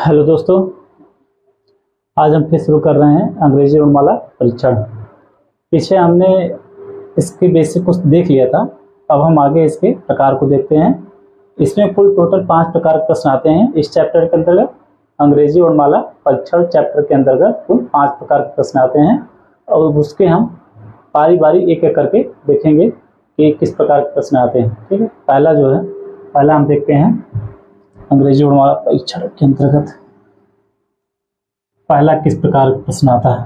Hello दोस्तों, आज हम फिर शुरू कर रहे हैं अंग्रेजी वर्णमाला परीक्षण। पीछे हमने इसके बेसिक को देख लिया था। अब हम आगे इसके प्रकार को देखते हैं। इसमें कुल टोटल 5 प्रकार के प्रश्न आते हैं इस चैप्टर के अंतर्गत। अंग्रेजी वर्णमाला परीक्षण चैप्टर के अंतर्गत कुल 5 प्रकार के प्रश्न आते हैं और उसके हम बारी बारी एक एक करके देखेंगे कि किस प्रकार के प्रश्न आते हैं। ठीक है, पहला हम देखते हैं अंग्रेजी वर्णमाला परीक्षण के अंतर्गत पहला किस प्रकार का प्रश्न आता है।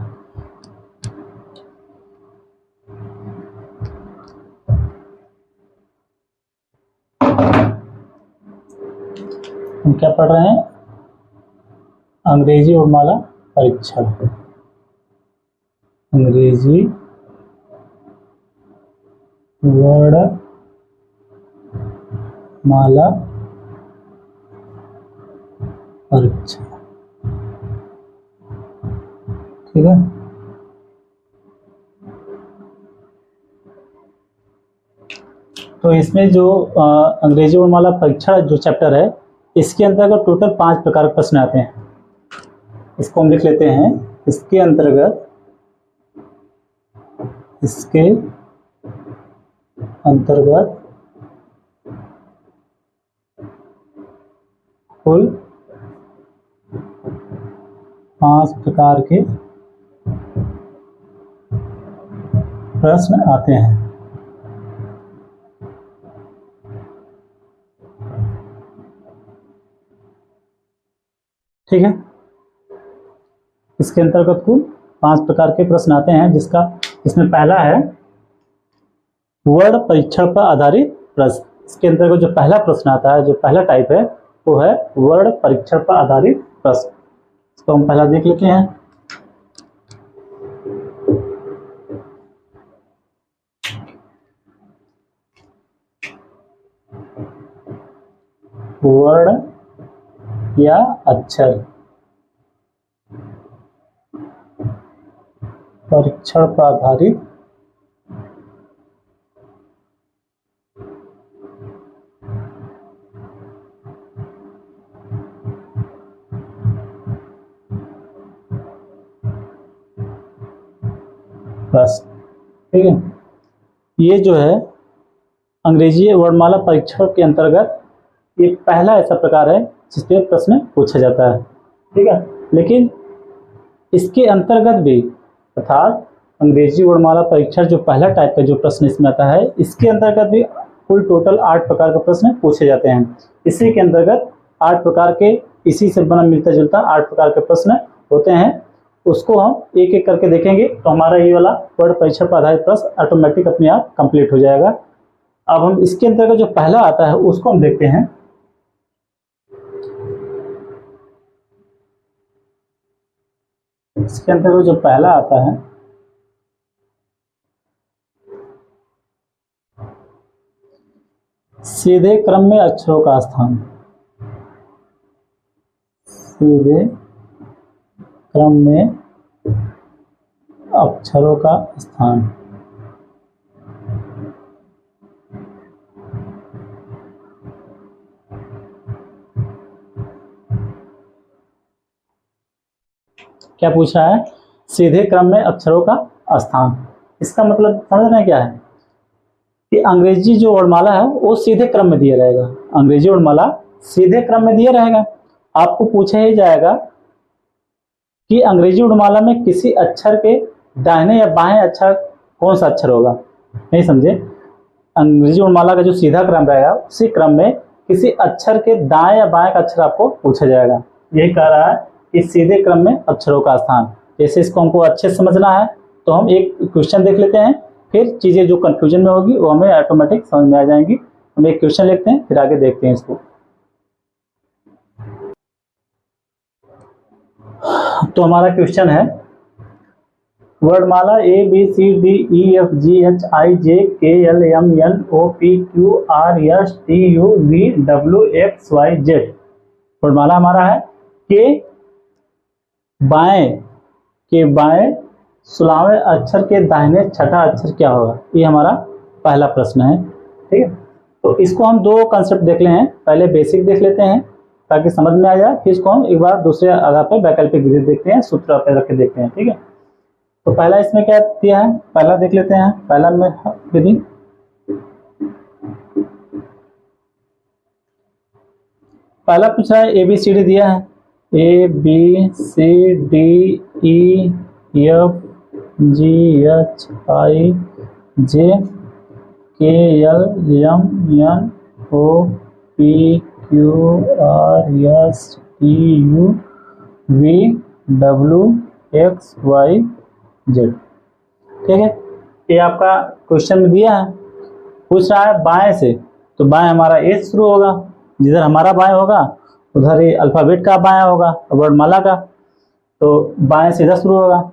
हम क्या पढ़ रहे हैं? अंग्रेजी वर्णमाला परीक्षण। अंग्रेजी वर्णमाला परीक्षण। ठीक है, तो इसमें जो अंग्रेजी वर्णमाला परीक्षण जो चैप्टर है इसके अंतर्गत टोटल 5 प्रकार के प्रश्न आते हैं। इसको हम लिख लेते हैं। इसके अंतर्गत कुल 5 प्रकार के प्रश्न आते हैं। ठीक है, इसके अंतर्गत कुल 5 प्रकार के प्रश्न आते हैं इसमें पहला है वर्ण परीक्षण पर आधारित प्रश्न। इसके अंतर्गत जो पहला प्रश्न आता है, जो पहला टाइप है वो है वर्ण परीक्षण पर आधारित प्रश्न। इसको हम पहला देख लेते हैं। वर्ण या अक्षर परीक्षण पर आधारित प्रश्न। ठीक है, ये जो है अंग्रेजी वर्णमाला परीक्षण के अंतर्गत ये पहला ऐसा प्रकार है जिसपे प्रश्न पूछा जाता है। ठीक है, लेकिन इसके अंतर्गत भी अर्थात अंग्रेजी वर्णमाला परीक्षण जो पहला टाइप का जो प्रश्न इसमें आता है इसके अंतर्गत भी कुल टोटल 8 प्रकार के प्रश्न पूछे जाते हैं। इसी के अंतर्गत 8 प्रकार के इसी से बना मिलता जुलता 8 प्रकार के प्रश्न होते हैं। उसको हम एक एक करके देखेंगे तो हमारा ये वाला वर्ण परीक्षण पर आधारित प्रश्न ऑटोमेटिक अपने आप कंप्लीट हो जाएगा। अब हम इसके अंतर्गत जो पहला आता है उसको हम देखते हैं। इसके अंतर्गत जो पहला आता है सीधे क्रम में अक्षरों का स्थान। सीधे क्रम में अक्षरों का स्थान। क्या पूछा है? सीधे क्रम में अक्षरों का स्थान। इसका मतलब समझ रहे हैं क्या है कि अंग्रेजी जो वर्णमाला है वो सीधे क्रम में दिया रहेगा। अंग्रेजी वर्णमाला सीधे क्रम में दिया रहेगा। आपको पूछा ही जाएगा कि अंग्रेजी वर्णमाला में किसी अक्षर के दाहिने या बाएं अक्षर कौन सा अक्षर होगा। नहीं समझे? अंग्रेजी वर्णमाला का जो सीधा क्रम रहेगा उसी क्रम में किसी अक्षर के दाएं या बाएं का अक्षर आपको पूछा जाएगा। यही कह रहा है इस सीधे क्रम में अक्षरों का स्थान। जैसे इसको हमको अच्छे से समझना है तो हम एक क्वेश्चन देख लेते हैं, फिर चीजें जो कंफ्यूजन में होगी वो हमें ऑटोमेटिक समझ में आ जाएंगी। हम एक क्वेश्चन लिखते हैं फिर आगे देखते हैं इसको। तो हमारा क्वेश्चन है वर्णमाला ABCDEFGHIJKLMNOPQRSTUVWXYZ। वर्णमाला हमारा है के बाएं 16वें अक्षर के दाहिने छठा अक्षर क्या होगा। ये हमारा पहला प्रश्न है। ठीक है, तो इसको हम दो कंसेप्ट देख ले हैं। पहले बेसिक देख लेते हैं, ताकि समझ में आ जाए। फिर इसको हम एक बार दूसरे आधार पर वैकल्पिक विधि देखते हैं, सूत्र पे रख के देखते हैं, ठीक है। तो पहला इसमें क्या दिया है, पहला देख लेते हैं। पहला में विधि, पहला पूछा है ABCD दिया है, ABCDEFGHIJKLMNOPQRSTUVWXYZ, ठीक है। ये आपका क्वेश्चन में दिया है। पूछ रहा है बाएं से, तो बाएं हमारा ए से शुरू होगा, जिधर हमारा बाएं होगा उधर ही अल्फाबेट का बायां होगा, वर्णमाला का, तो बाएं से इधर शुरू होगा।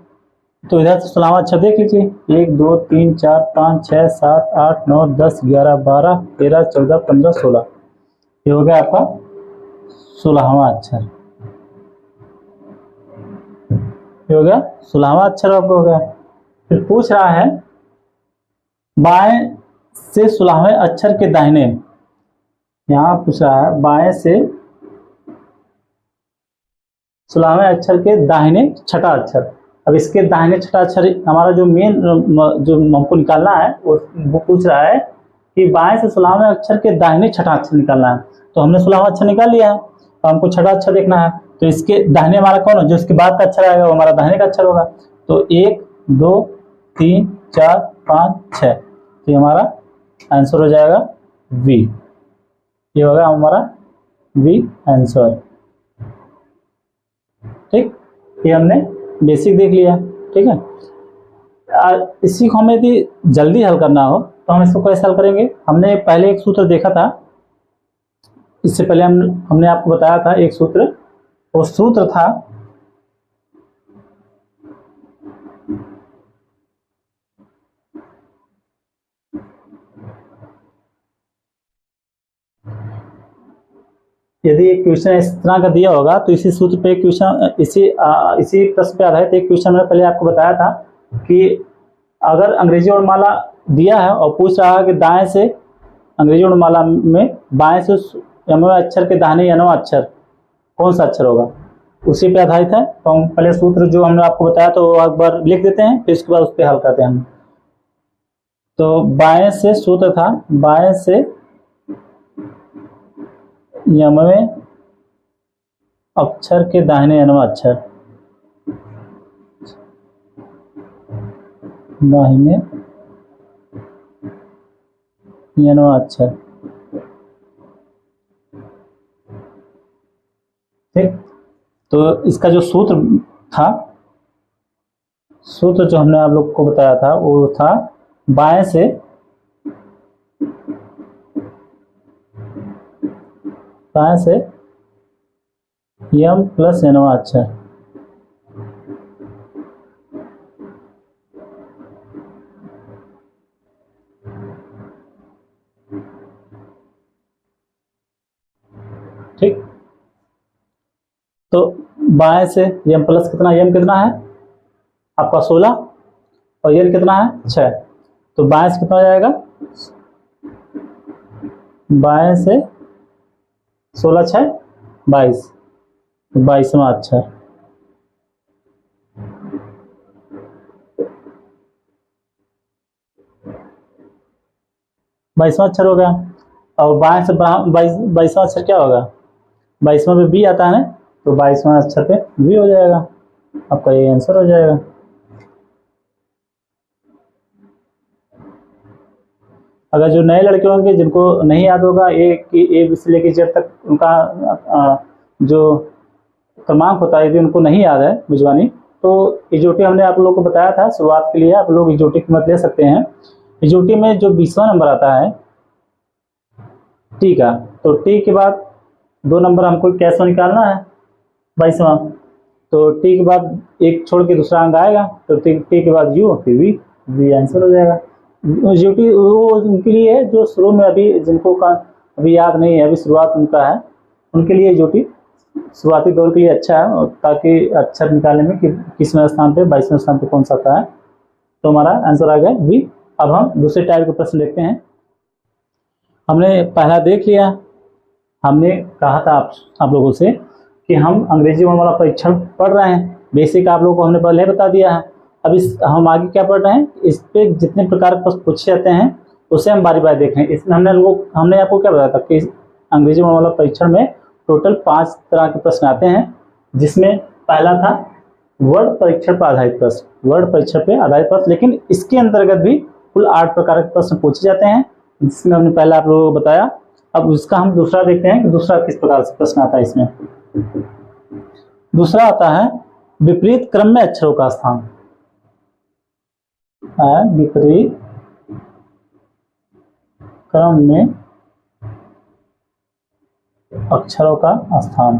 तो इधर से 16वां अक्षर देख लीजिए, 1 2 3 4 5 6 7 8 9 10 11 12 13 14 15 16, ये हो गया आपका 16वां अक्षर, ये हो गया 16वां अक्षर आपका हो गया। फिर पूछ रहा है बाएं से 16वें अक्षर के दाहिने, यहाँ पूछ रहा है बाएं से 16वें अक्षर के दाहिने छठा अक्षर। अब इसके दाहिने छठा अक्षर हमारा जो मेन जो हमको निकालना है वो पूछ रहा है कि बाएं से 16वें अक्षर के दाहिने छठा अक्षर निकालना है। तो हमने 16वां अक्षर निकाल लिया है, तो हमको छठा अक्षर देखना है। तो इसके दाहिने हमारा कौन है, जो इसके बाद का अक्षर आएगा वो हमारा दाहिने का अक्षर होगा। तो 1 2 3 4 5 6, तो हमारा आंसर हो जाएगा V, ये होगा हमारा V आंसर, ठीक। ये हमने बेसिक देख लिया, ठीक है। इसी को हमें यदि जल्दी हल करना हो तो हम इसको कैसे हल करेंगे। हमने पहले एक सूत्र देखा था, इससे पहले हमने आपको बताया था एक सूत्र, वो सूत्र था यदि एक क्वेश्चन इस तरह का दिया होगा तो इसी सूत्र पे क्वेश्चन, इसी प्रश्न पे आधारित एक क्वेश्चन मैंने पहले आपको बताया था कि अगर अंग्रेजी वर्णमाला दिया है और पूछ रहा है कि दाएं से अंग्रेजी वर्णमाला में बाएं से यमवें अक्षर के दाहिने यनवां अक्षर कौन सा अक्षर होगा, उसी पे आधारित है। तो हम पहले सूत्र जो हमने आपको बताया तो एक बार लिख देते हैं, फिर उसके बाद उस पर हल करते हैं हम। तो बाएं से सूत्र था, बाएं से यमवें अक्षर के दाहिने यनवां अक्षर, दाहिने यनवां अक्षर, ठीक। तो इसका जो सूत्र था, सूत्र जो हमने आप लोग को बताया था वो था बाएं से यम प्लस यनवां अक्षर, ठीक। तो बाएं से यम प्लस कितना, यम कितना है आपका 16 और यल कितना है 6, तो बाएं से कितना हो जाएगा, बाएं से 16 6 22, 22वां अक्षर, बाईसवां अक्षर हो गया। और बाएं से 22वां अक्षर क्या होगा, 22वां पे बी आता है, तो 22वां अक्षर पे बी हो जाएगा, आपका ये आंसर हो जाएगा। अगर जो नए लड़के होंगे जिनको नहीं याद होगा ए से लेकर जेड तक उनका जो क्रमांक होता है, यदि उनको नहीं याद है बुझवानी, तो इजोटी हमने आप लोगों को बताया था शुरुआत के लिए, आप लोग इजोटी की मत ले सकते हैं। इजोटी में जो 20वां नंबर आता है टी का, तो टी के बाद 2 नंबर हमको कैसे निकालना है 22वां, तो टी के बाद एक छोड़ के दूसरा अंक आएगा, तो टी के बाद यू फिर वी आंसर हो जाएगा। यूटी वो उनके लिए है जो शुरू में अभी जिनको का अभी याद नहीं है, अभी शुरुआत उनका है, उनके लिए यूटी शुरुआती दौर के लिए अच्छा है, ताकि अक्षर निकालने में कि किसवें स्थान पे 22वें स्थान पे कौन सा आता है। तो हमारा आंसर आ गया बी। अब हम दूसरे टाइप के प्रश्न देखते हैं। हमने पहला देख लिया हमने कहा था आप लोगों से कि हम अंग्रेजी वर्णमाला परीक्षण पढ़ रहे हैं, बेसिक आप लोगों को हमने पहले बता दिया है। अब हम आगे क्या पढ़ रहे हैं, इस पे जितने प्रकार के प्रश्न पूछे जाते हैं उसे हम बारी बारी देख रहे हैं। इसमें हमने आपको क्या बताया था कि अंग्रेजी वर्णमाला परीक्षण में टोटल 5 तरह के प्रश्न आते हैं, जिसमें पहला था वर्ड परीक्षण पर आधारित प्रश्न, वर्ड परीक्षण पर आधारित प्रश्न, लेकिन इसके अंतर्गत भी कुल 8 प्रकार के प्रश्न पूछे जाते हैं, जिसमें हमने पहले आप लोगों को बताया। अब उसका हम दूसरा देखते हैं कि दूसरा किस प्रकार से प्रश्न आता है। इसमें दूसरा आता है विपरीत क्रम में अक्षरों का स्थान, विपरीत क्रम में अक्षरों का स्थान।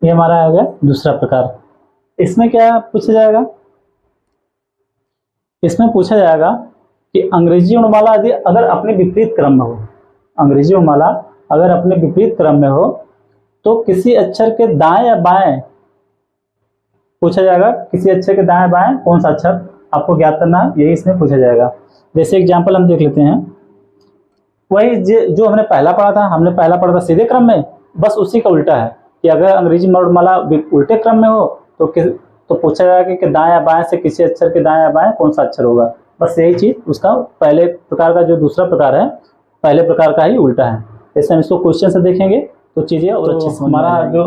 ये हमारा आ गया दूसरा प्रकार। इसमें क्या पूछा जाएगा, इसमें पूछा जाएगा कि अंग्रेजी वर्णमाला यदि अगर अपने विपरीत क्रम में हो, अंग्रेजी वर्णमाला अगर अपने विपरीत क्रम में हो तो किसी अक्षर के दाएं या बाएं, पूछा जाएगा किसी अक्षर के दाएं बाएं कौन सा अक्षर आपको ज्ञात करना है, यही इसमें पूछा जाएगा। जैसे एग्जाम्पल हम देख लेते हैं, वही जो हमने पहला पढ़ा था, हमने पहला पढ़ा था सीधे क्रम में, बस उसी का उल्टा है कि अगर अंग्रेजी वर्णमाला उल्टे क्रम में हो तो पूछा जाएगा कि दाएं या बाएं से किसी अक्षर के दाएं या बाएं कौन सा अक्षर होगा। बस यही चीज उसका पहले प्रकार का जो दूसरा प्रकार है पहले प्रकार का ही उल्टा है। जैसे हम इसको क्वेश्चन से देखेंगे तो चीजें और अच्छे से। हमारा जो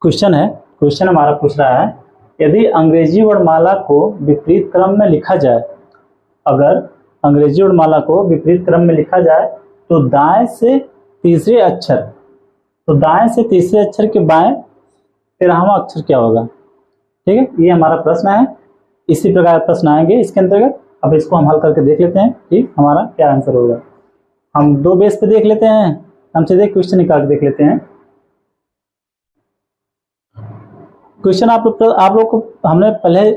क्वेश्चन है, क्वेश्चन हमारा पूछ रहा है यदि अंग्रेजी वर्णमाला को विपरीत क्रम में लिखा जाए, अगर अंग्रेजी वर्णमाला को विपरीत क्रम में लिखा जाए तो दाएं से तीसरे अक्षर के बाएं 13वां अक्षर क्या होगा। ठीक है, ये हमारा प्रश्न है। इसी प्रकार प्रश्न आएंगे इसके अंतर्गत। अब इसको हम हल करके देख लेते हैं कि हमारा क्या आंसर होगा। हम 2 बेस पे देख लेते हैं, हम सीधे क्वेश्चन निकाल के देख लेते हैं। क्वेश्चन आप लोग को हमने पहले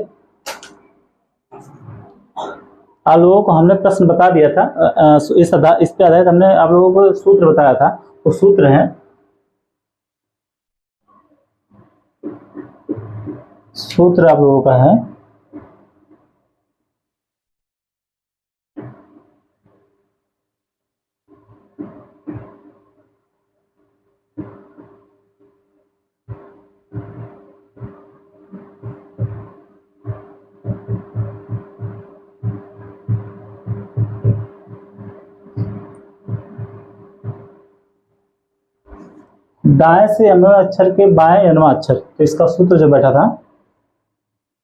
आप लोगों को हमने प्रश्न बता दिया था, इस पे आधारित हमने आप लोगों को सूत्र बताया था। वो सूत्र है, सूत्र आप लोगों का है दाएं से अम्ल अक्षर के बाएं यनवा अक्षर। तो इसका सूत्र जो बैठा था,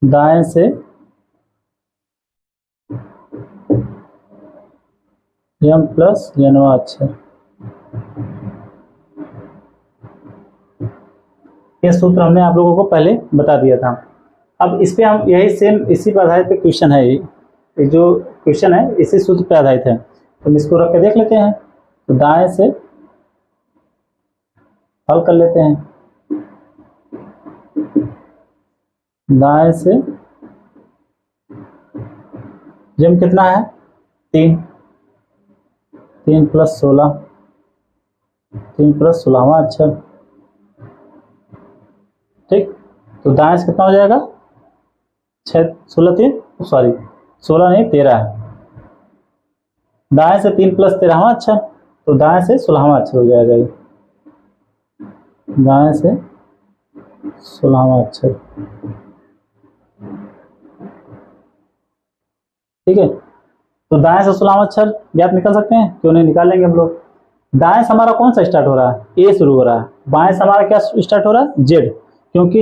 दाएं से यम प्लस यनवा अक्षर, ये सूत्र हमने आप लोगों को पहले बता दिया था। अब इस पे हम यही सेम इसी पर आधारित पे क्वेश्चन है, ये जो क्वेश्चन है इसी सूत्र पे आधारित है। तो हम इसको रख के देख लेते हैं। तो दाएं से हल कर लेते हैं, दाएं से यम कितना है 3 प्लस 16, 3 प्लस 16वां अक्षर। ठीक, तो दाएं से कितना हो जाएगा 16 नहीं 13 है। दाएं से 3 प्लस 13वां अक्षर, तो दाएं से 16वां अक्षर हो जाएगा। ये दाएं से 16वां अक्षर। ठीक है, तो दाएं से 16वां अक्षर ज्ञात निकल सकते हैं, क्यों नहीं निकालेंगे हम लोग। दाएं से हमारा कौन सा स्टार्ट हो रहा है, ए शुरू हो रहा है। बाएं से हमारा क्या स्टार्ट हो रहा है, जेड, क्योंकि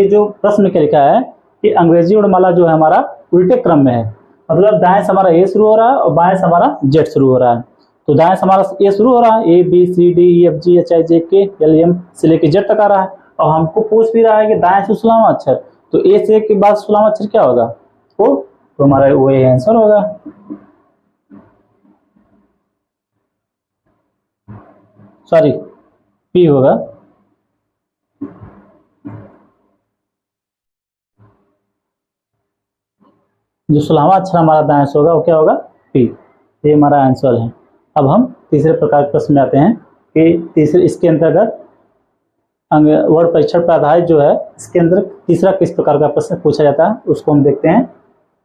जो प्रश्न में लिखा है कि अंग्रेजी वर्णमाला जो है हमारा उल्टे क्रम में है, मतलब दाएं से हमारा ए शुरू हो रहा है और बाएं से हमारा जेड शुरू हो रहा है। तो दाएं से हमारा ए शुरू हो रहा है, A B C D E F G H I J K L M से लेके जेड तक आ रहा है, और हमको पूछ भी रहा है कि दाएं से 16वां अक्षर, तो ए से के बाद 16वां अक्षर क्या होगा, तो हमारा वो आंसर होगा। सॉरी, पी होगा। जो 16वां अक्षर हमारा दाएं से होगा वो क्या होगा, पी। ये हमारा आंसर है। अब हम तीसरे प्रकार के प्रश्न में आते हैं कि तीसरे इसके अंतर्गत वर्ड परीक्षण पर आधारित जो है, इसके अंदर तीसरा किस प्रकार का प्रश्न पूछा जाता है उसको हम देखते हैं,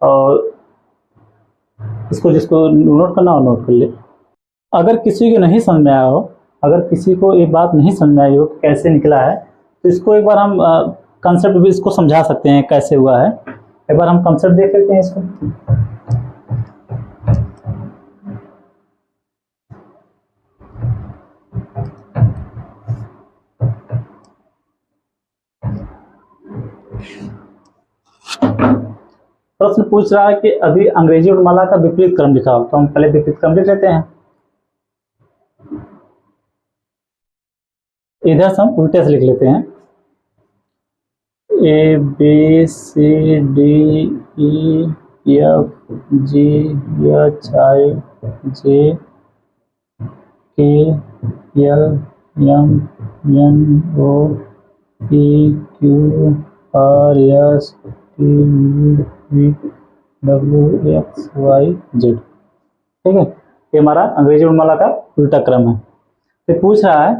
और इसको जिसको नोट करना हो नोट कर ले। अगर किसी को नहीं समझ में आया हो, अगर किसी को ये बात नहीं समझ में आई हो कि कैसे निकला है, तो इसको एक बार हम कंसेप्ट भी इसको समझा सकते हैं कैसे हुआ है। एक बार हम कंसेप्ट देख लेते हैं इसको। प्रश्न पूछ रहा है कि अभी अंग्रेजी वर्णमाला का विपरीत क्रम लिखा हो, तो हम पहले विपरीत क्रम लिख लेते हैं। इधर से हम उल्टे से लिख लेते हैं, A B C D E F G H I J K L M N O P Q R S T U V W X Y Z. ठीक है, ये हमारा अंग्रेजी वर्णमाला का उल्टा क्रम है। तो पूछ रहा है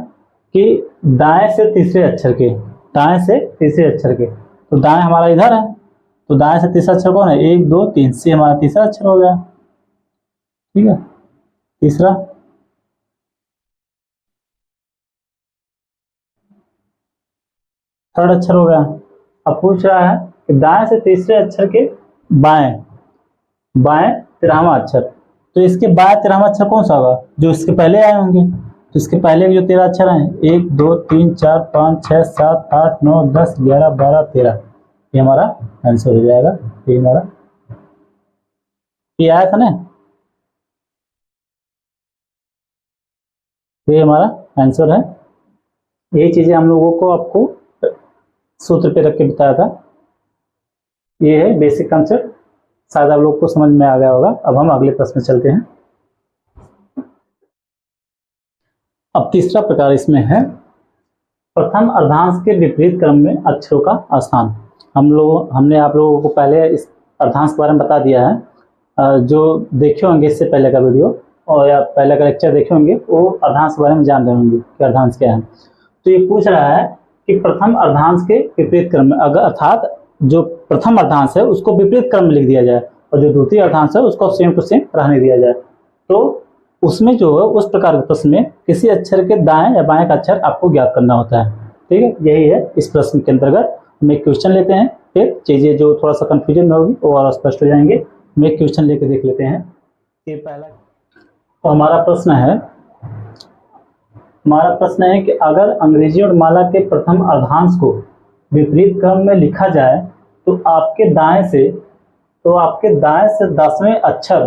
कि दाएं से तीसरे अक्षर के, दाएं से तीसरे अक्षर के, तो दाएं हमारा इधर है, तो दाएं से तीसरा अक्षर कौन है, 1 2 3 से हमारा तीसरा अक्षर हो गया। ठीक है, तीसरा थर्ड अक्षर हो गया। अब पूछ रहा है कि दाएं से तीसरे अक्षर के बाएं, बाएं 13वां अक्षर, तो इसके बाएं 13वां अक्षर कौन सा होगा, जो इसके पहले आए होंगे। तो इसके पहले जो 13 अक्षर हैं, 1 2 3 4 5 6 7 8 9 10 11 12 13, ये हमारा आंसर हो जाएगा। ये हमारा ये आया था ना, ये हमारा आंसर है। ये चीजें हम लोगों को आपको सूत्र पे रख के बताया था। ये है बेसिक कंसेप्ट, शायद आप लोग को समझ में आ गया होगा। अब हम अगले प्रश्न में चलते हैं। अब तीसरा प्रकार इसमें है प्रथम अर्धांश के विपरीत क्रम में अक्षरों का स्थान। हमने आप लोगों को पहले इस अर्धांश के बारे में बता दिया है। जो देखे होंगे इससे पहले का वीडियो और या पहले का लेक्चर देखे होंगे, वो अर्धांश के बारे में जान रहे होंगे कि अर्धांश क्या है। तो ये पूछ रहा है कि प्रथम अर्धांश के विपरीत क्रम में, अगर अर्थात जो प्रथम अर्धांश है उसको विपरीत क्रम में लिख दिया जाए और जो द्वितीय अर्धांश है उसको सेम टू सेम रहने दिया जाए, तो उसमें जो है उस प्रकार के प्रश्न में किसी अक्षर के दाएं या बाएं का अक्षर आपको ज्ञात करना होता है। ठीक है, यही है इस प्रश्न के अंतर्गत। हम एक क्वेश्चन लेते हैं, फिर चीजें जो थोड़ा सा कंफ्यूजन में होगी वो और स्पष्ट हो जाएंगे। हम एक क्वेश्चन लेके देख लेते हैं। ये पहला तो हमारा प्रश्न है कि अगर अंग्रेजी वर्णमाला के प्रथम अर्धांश को विपरीत क्रम में लिखा जाए तो आपके दाएं से 10वें अक्षर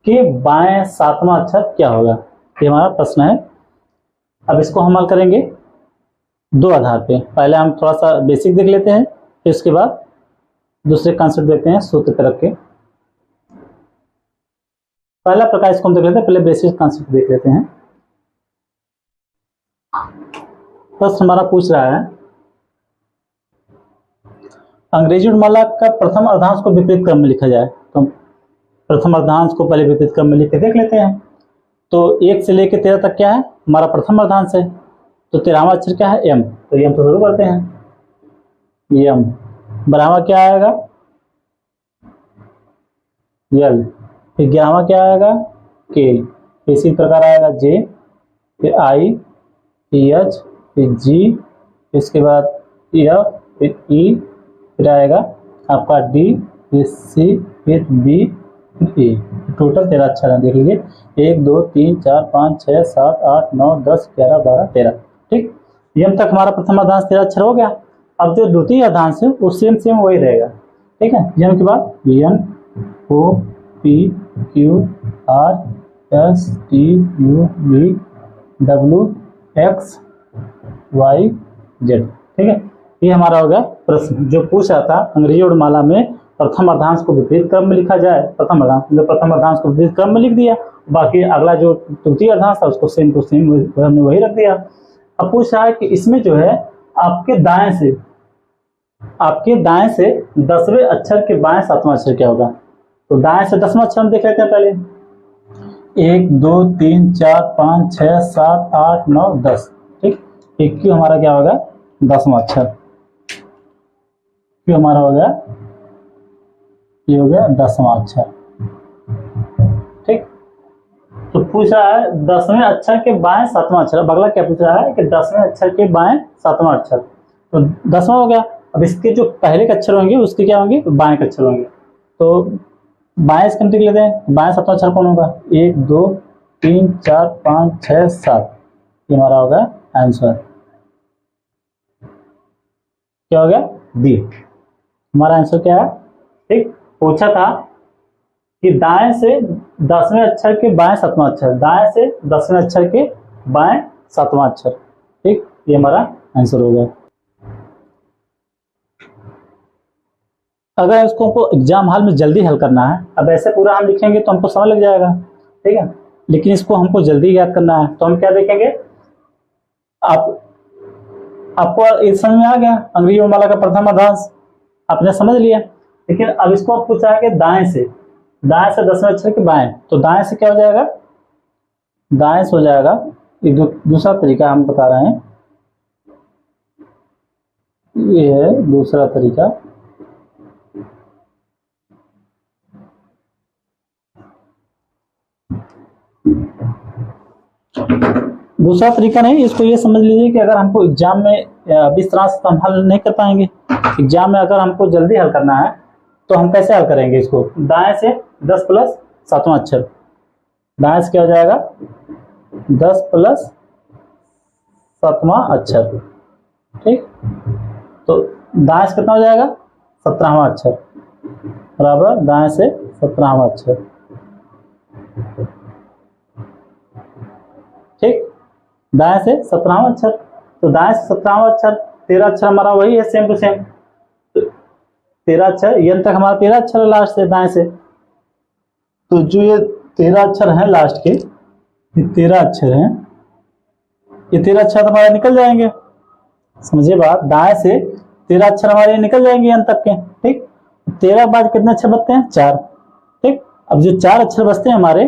के बाएं 7वां अक्षर क्या होगा, ये हमारा प्रश्न है। अब इसको हम हल करेंगे दो आधार पे। पहले हम थोड़ा सा बेसिक देख लेते हैं, फिर उसके बाद दूसरे कॉन्सेप्ट देखते हैं सूत्र पे रख के। पहला प्रकार इसको हम देख लेते हैं, पहले बेसिक कॉन्सेप्ट देख लेते हैं। प्रश्न हमारा पूछ रहा है अंग्रेजी वर्णमाला का प्रथम अर्धांश को विपरीत क्रम में लिखा जाए, तो प्रथम अर्धांश को पहले विपरीत क्रम में लिख के देख लेते हैं। तो 1 से लेकर 13 तक क्या है, हमारा प्रथम अर्धांश है। तो 13वां अक्षर क्या है, एम, तो एम से शुरू करते हैं। एम 12वां क्या आएगा, एल, फिर 11वां क्या आएगा, के, इसी प्रकार आएगा जे, फिर आई, फिर एच, फिर जी, इसके बाद एफ, फिर ई, फिर आएगा आपका डी, फिर सी, फिर बी, फिर ए। टोटल 13 अक्षर है, देख लीजिए 1 2 3 4 5 6 7 8 9 10 11 12 13। ठीक, एम तक हमारा प्रथम अर्धांश 13 अक्षर हो गया। अब जो द्वितीय अर्धांश है वो सेम वही रहेगा। ठीक है, एम के बाद N O P Q R S T U V W X Y Z. ठीक है, ये हमारा हो गया प्रश्न जो पूछ रहा था अंग्रेजी वर्णमाला में प्रथम अर्धांश को विपरीत क्रम में लिखा जाए। प्रथम अर्धांश को विपरीत क्रम में लिख दिया, बाकी अगला जो द्वितीय अर्धांश था उसको सेम टू सेम हमने वही रख दिया। अब पूछ रहा है कि इसमें जो है आपके दाएं से 10वें अक्षर के बाएं 7वां अक्षर क्या होगा। तो दाएं से 10वां अक्षर हम देख लेते हैं पहले। 1 2 3 4 5 6 7 8 9 10। ठीक, एक क्यू हमारा क्या होगा, 10वां अक्षर। क्यू हमारा हो गया, ये हो गया 10वां अक्षर। ठीक, तो पूछ रहा है 10वें अक्षर के बाएं 7वां अक्षर। अब अगला क्या पूछ रहा है कि 10वें अक्षर के बाएं 7वां अक्षर। तो 10वां हो गया। अब इसके जो पहले के अक्षर होंगे उसके क्या होंगे, बाएं के अक्षर होंगे। तो बाएं इसके अंतिम लेते हैं, बाएं 7वां अक्षर कौन होगा, 1 2 3 4 5 6 7, ये हमारा होगा आंसर। क्या हो गया, डी। हमारा आंसर क्या है। ठीक, पूछा था कि दाएं से 10वें अक्षर के बाएं 7वां अक्षर, दाएं से 10वें अक्षर के बाएं 7वां अक्षर। ठीक, ये हमारा आंसर हो गया। अगर इसको हमको एग्जाम हॉल में जल्दी हल करना है, अब ऐसे पूरा हम लिखेंगे तो हमको समय लग जाएगा, ठीक है, लेकिन इसको हमको जल्दी याद करना है तो हम क्या देखेंगे, आपको इस समझ में आ गया अंग्रेजी वर्णमाला का प्रथम अर्धांश आपने समझ लिया। लेकिन अब इसको आप पूछा है कि दाएं से 10वें अक्षर के बाएं, तो दाएं से क्या हो जाएगा, दाएं से हो जाएगा, एक दूसरा तरीका हम बता रहे हैं, ये है दूसरा तरीका। दूसरा तरीका नहीं, इसको ये समझ लीजिए कि अगर हमको एग्जाम में इस तरह से हम हल नहीं कर पाएंगे, एग्जाम में अगर हमको जल्दी हल करना है तो हम कैसे हल करेंगे इसको, दाएं से 10 प्लस 7वां अक्षर, दाएं से क्या हो जाएगा 10 प्लस 7वां अक्षर। ठीक, तो दाएं से कितना हो जाएगा 17वां अक्षर, बराबर दाएं से 17वां अक्षर। ठीक, दाएं से 17वां अक्षर, तो दाएं से 17वां अक्षर, 13 अक्षर हमारा वही है सेम टू सेम, तो 13 अक्षर, ये तक हमारा 13 अक्षर है लास्ट से दाएं से, तो जो ये 13 अक्षर हैं लास्ट के, ये 13 अक्षर हैं, ये 13 अक्षर हमारे निकल जाएंगे, समझिए बात, दाएं से 13 अक्षर हमारे निकल जाएंगे अंत तक के। ठीक, 13 के बाद कितने अक्षर बचते हैं, 4। ठीक, अब जो 4 अक्षर बचते हैं हमारे,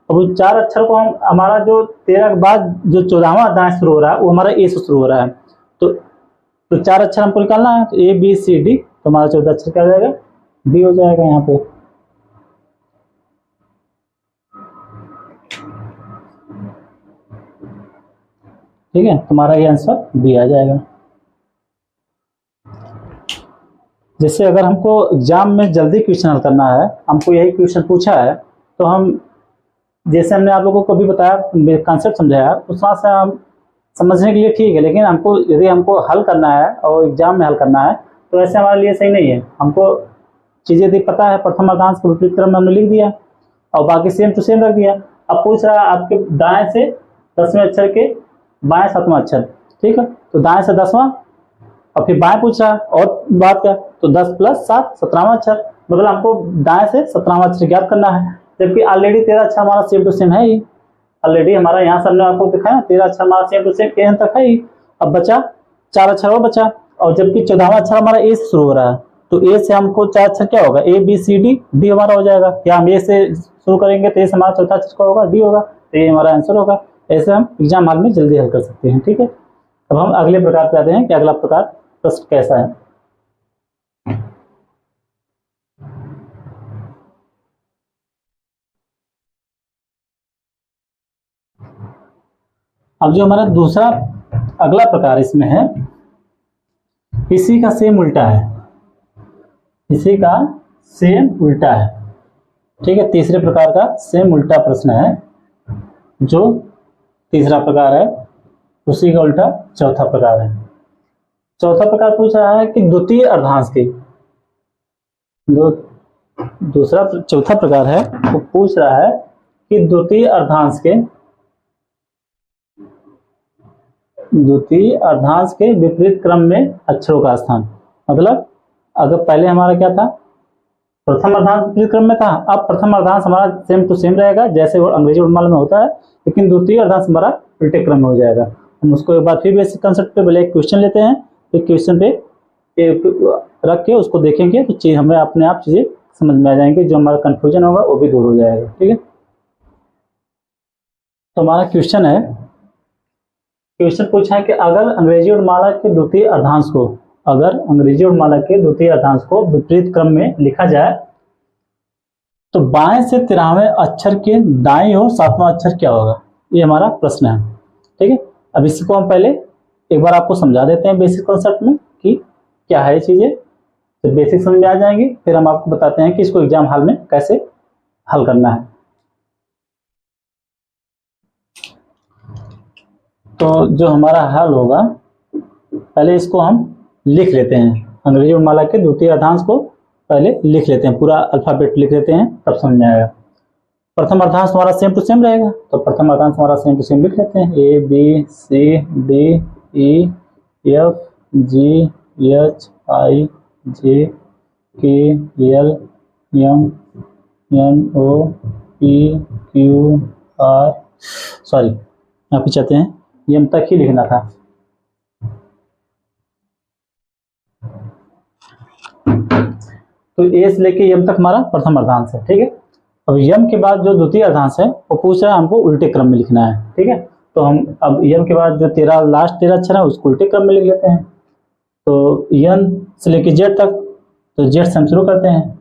अब उस 4 अक्षर को हम, हमारा जो 13 के बाद जो 14वां दाएं शुरू हो रहा है वो हमारा ए से शुरू हो रहा है, तो 4 अक्षर हमको निकालना है, तो ए बी सी डी, तो हमारा 14 अक्षर क्या हो जाएगा, डी हो जाएगा यहाँ पे। ठीक है, तुम्हारा ये आंसर डी आ जाएगा। जैसे अगर हमको एग्जाम में जल्दी क्वेश्चन हल करना है, हमको यही क्वेश्चन पूछा है, तो हम जैसे हमने आप लोगों को भी बताया, कॉन्सेप्ट समझाया, उस तरह से हम समझने के लिए ठीक है, लेकिन हमको यदि हमको हल करना है और एग्जाम में हल करना है तो ऐसे हमारे लिए सही नहीं है। हमको चीज़ें यदि पता है, प्रथम अर्धांश को विपरीत क्रम में हमने लिख दिया और बाकी सेम टू सेम रख दिया। अब पूछ रहा है आपके दाएं से 10वें अक्षर के बाएं 7वां अक्षर। ठीक है, तो दाएं से 10वां और फिर बाएं पूछ रहा है, और बात क्या, तो 10 प्लस 7 17वां अक्षर, मतलब हमको दाएं से 17वां अक्षर ज्ञात करना है, जबकि ऑलरेडी 13 अक्षर हमारा सेम टू सेम है ही, ऑलरेडी हमारा यहाँ सामने आपको दिखाया ना 13 अक्षर हमारा सेम टू सेम ए तक है ही। अब बचा 4 अक्षर और बचा, और जबकि 14वां अक्षर हमारा ए से शुरू हो रहा है, तो ए से हमको 4 अक्षर क्या होगा, A B C D, D हमारा हो जाएगा। या हम ए से शुरू करेंगे तो ए से हमारा चौथा अक्षर क्या होगा, डी होगा, तो ये हमारा आंसर होगा। ऐसे हम एग्जाम हॉल में जल्दी हल कर सकते हैं। ठीक है, अब हम अगले प्रकार पे आते हैं कि अगला प्रकार प्रश्न कैसा है। अब जो हमारा दूसरा अगला प्रकार इसमें है, इसी का सेम उल्टा है, इसी का सेम उल्टा है। ठीक है, तीसरे प्रकार का सेम उल्टा प्रश्न है, जो तीसरा प्रकार है उसी का उल्टा चौथा प्रकार है। चौथा प्रकार पूछ रहा है कि द्वितीय अर्धांश की, दूसरा चौथा प्रकार है वो पूछ रहा है कि द्वितीय अर्धांश के विपरीत क्रम में अक्षरों का स्थान। मतलब अगर पहले हमारा क्या था, प्रथम अर्धांश विपरीत क्रम में था, अब प्रथम अर्धांश हमारा सेम टू सेम रहेगा जैसे वो अंग्रेजी वर्णमाला में होता है, लेकिन द्वितीय अर्धांश हमारा उल्टे क्रम में हो जाएगा। हम उसको एक बार फिर बेसिक कंसेप्ट पे पहले एक क्वेश्चन लेते हैं, एक क्वेश्चन पे रख के उसको देखेंगे तो चीज हमें अपने आप चीजें समझ में आ जाएंगे, जो हमारा कंफ्यूजन होगा वो भी दूर हो जाएगा। ठीक है, तो हमारा क्वेश्चन है क्वेश्चन पूछा है कि अगर अंग्रेजी वर्णमाला के द्वितीय अर्धांश को, अगर अंग्रेजी वर्णमाला के द्वितीय अर्धांश को विपरीत क्रम में लिखा जाए तो बाएं से 13वें अक्षर के दाईं ओर 7वां अक्षर क्या होगा, ये हमारा प्रश्न है। ठीक है, अब इसको हम पहले एक बार आपको समझा देते हैं बेसिक कॉन्सेप्ट में कि क्या है ये चीजें, तो बेसिक समझ में आ जाएंगी, फिर हम आपको बताते हैं कि इसको एग्जाम हॉल में कैसे हल करना है। तो जो हमारा हल होगा, पहले इसको हम लिख लेते हैं, अंग्रेजी वर्णमाला के द्वितीय अर्धांश को पहले लिख लेते हैं, पूरा अल्फाबेट लिख लेते हैं, तब समझ में आएगा। प्रथम अर्धांश हमारा सेम टू सेम रहेगा, तो प्रथम अर्धांश हमारा सेम टू सेम लिख लेते हैं, A B C D E F G H I J K L M N O P Q R, sorry यहाँ पे चाहते हैं एम तक ही लिखना था। तो ए से लेके एम तक हमारा प्रथम अर्धांश है। ठीक है, अब यम के बाद जो द्वितीय अर्धांश है वो पूछ रहा है हमको उल्टे क्रम में लिखना है। ठीक है, तो हम अब यम के बाद जो लास्ट 13 अक्षर है उसको उल्टे क्रम में लिख लेते हैं। तो यन से लेके जेड तक, तो जेड से हम शुरू करते हैं,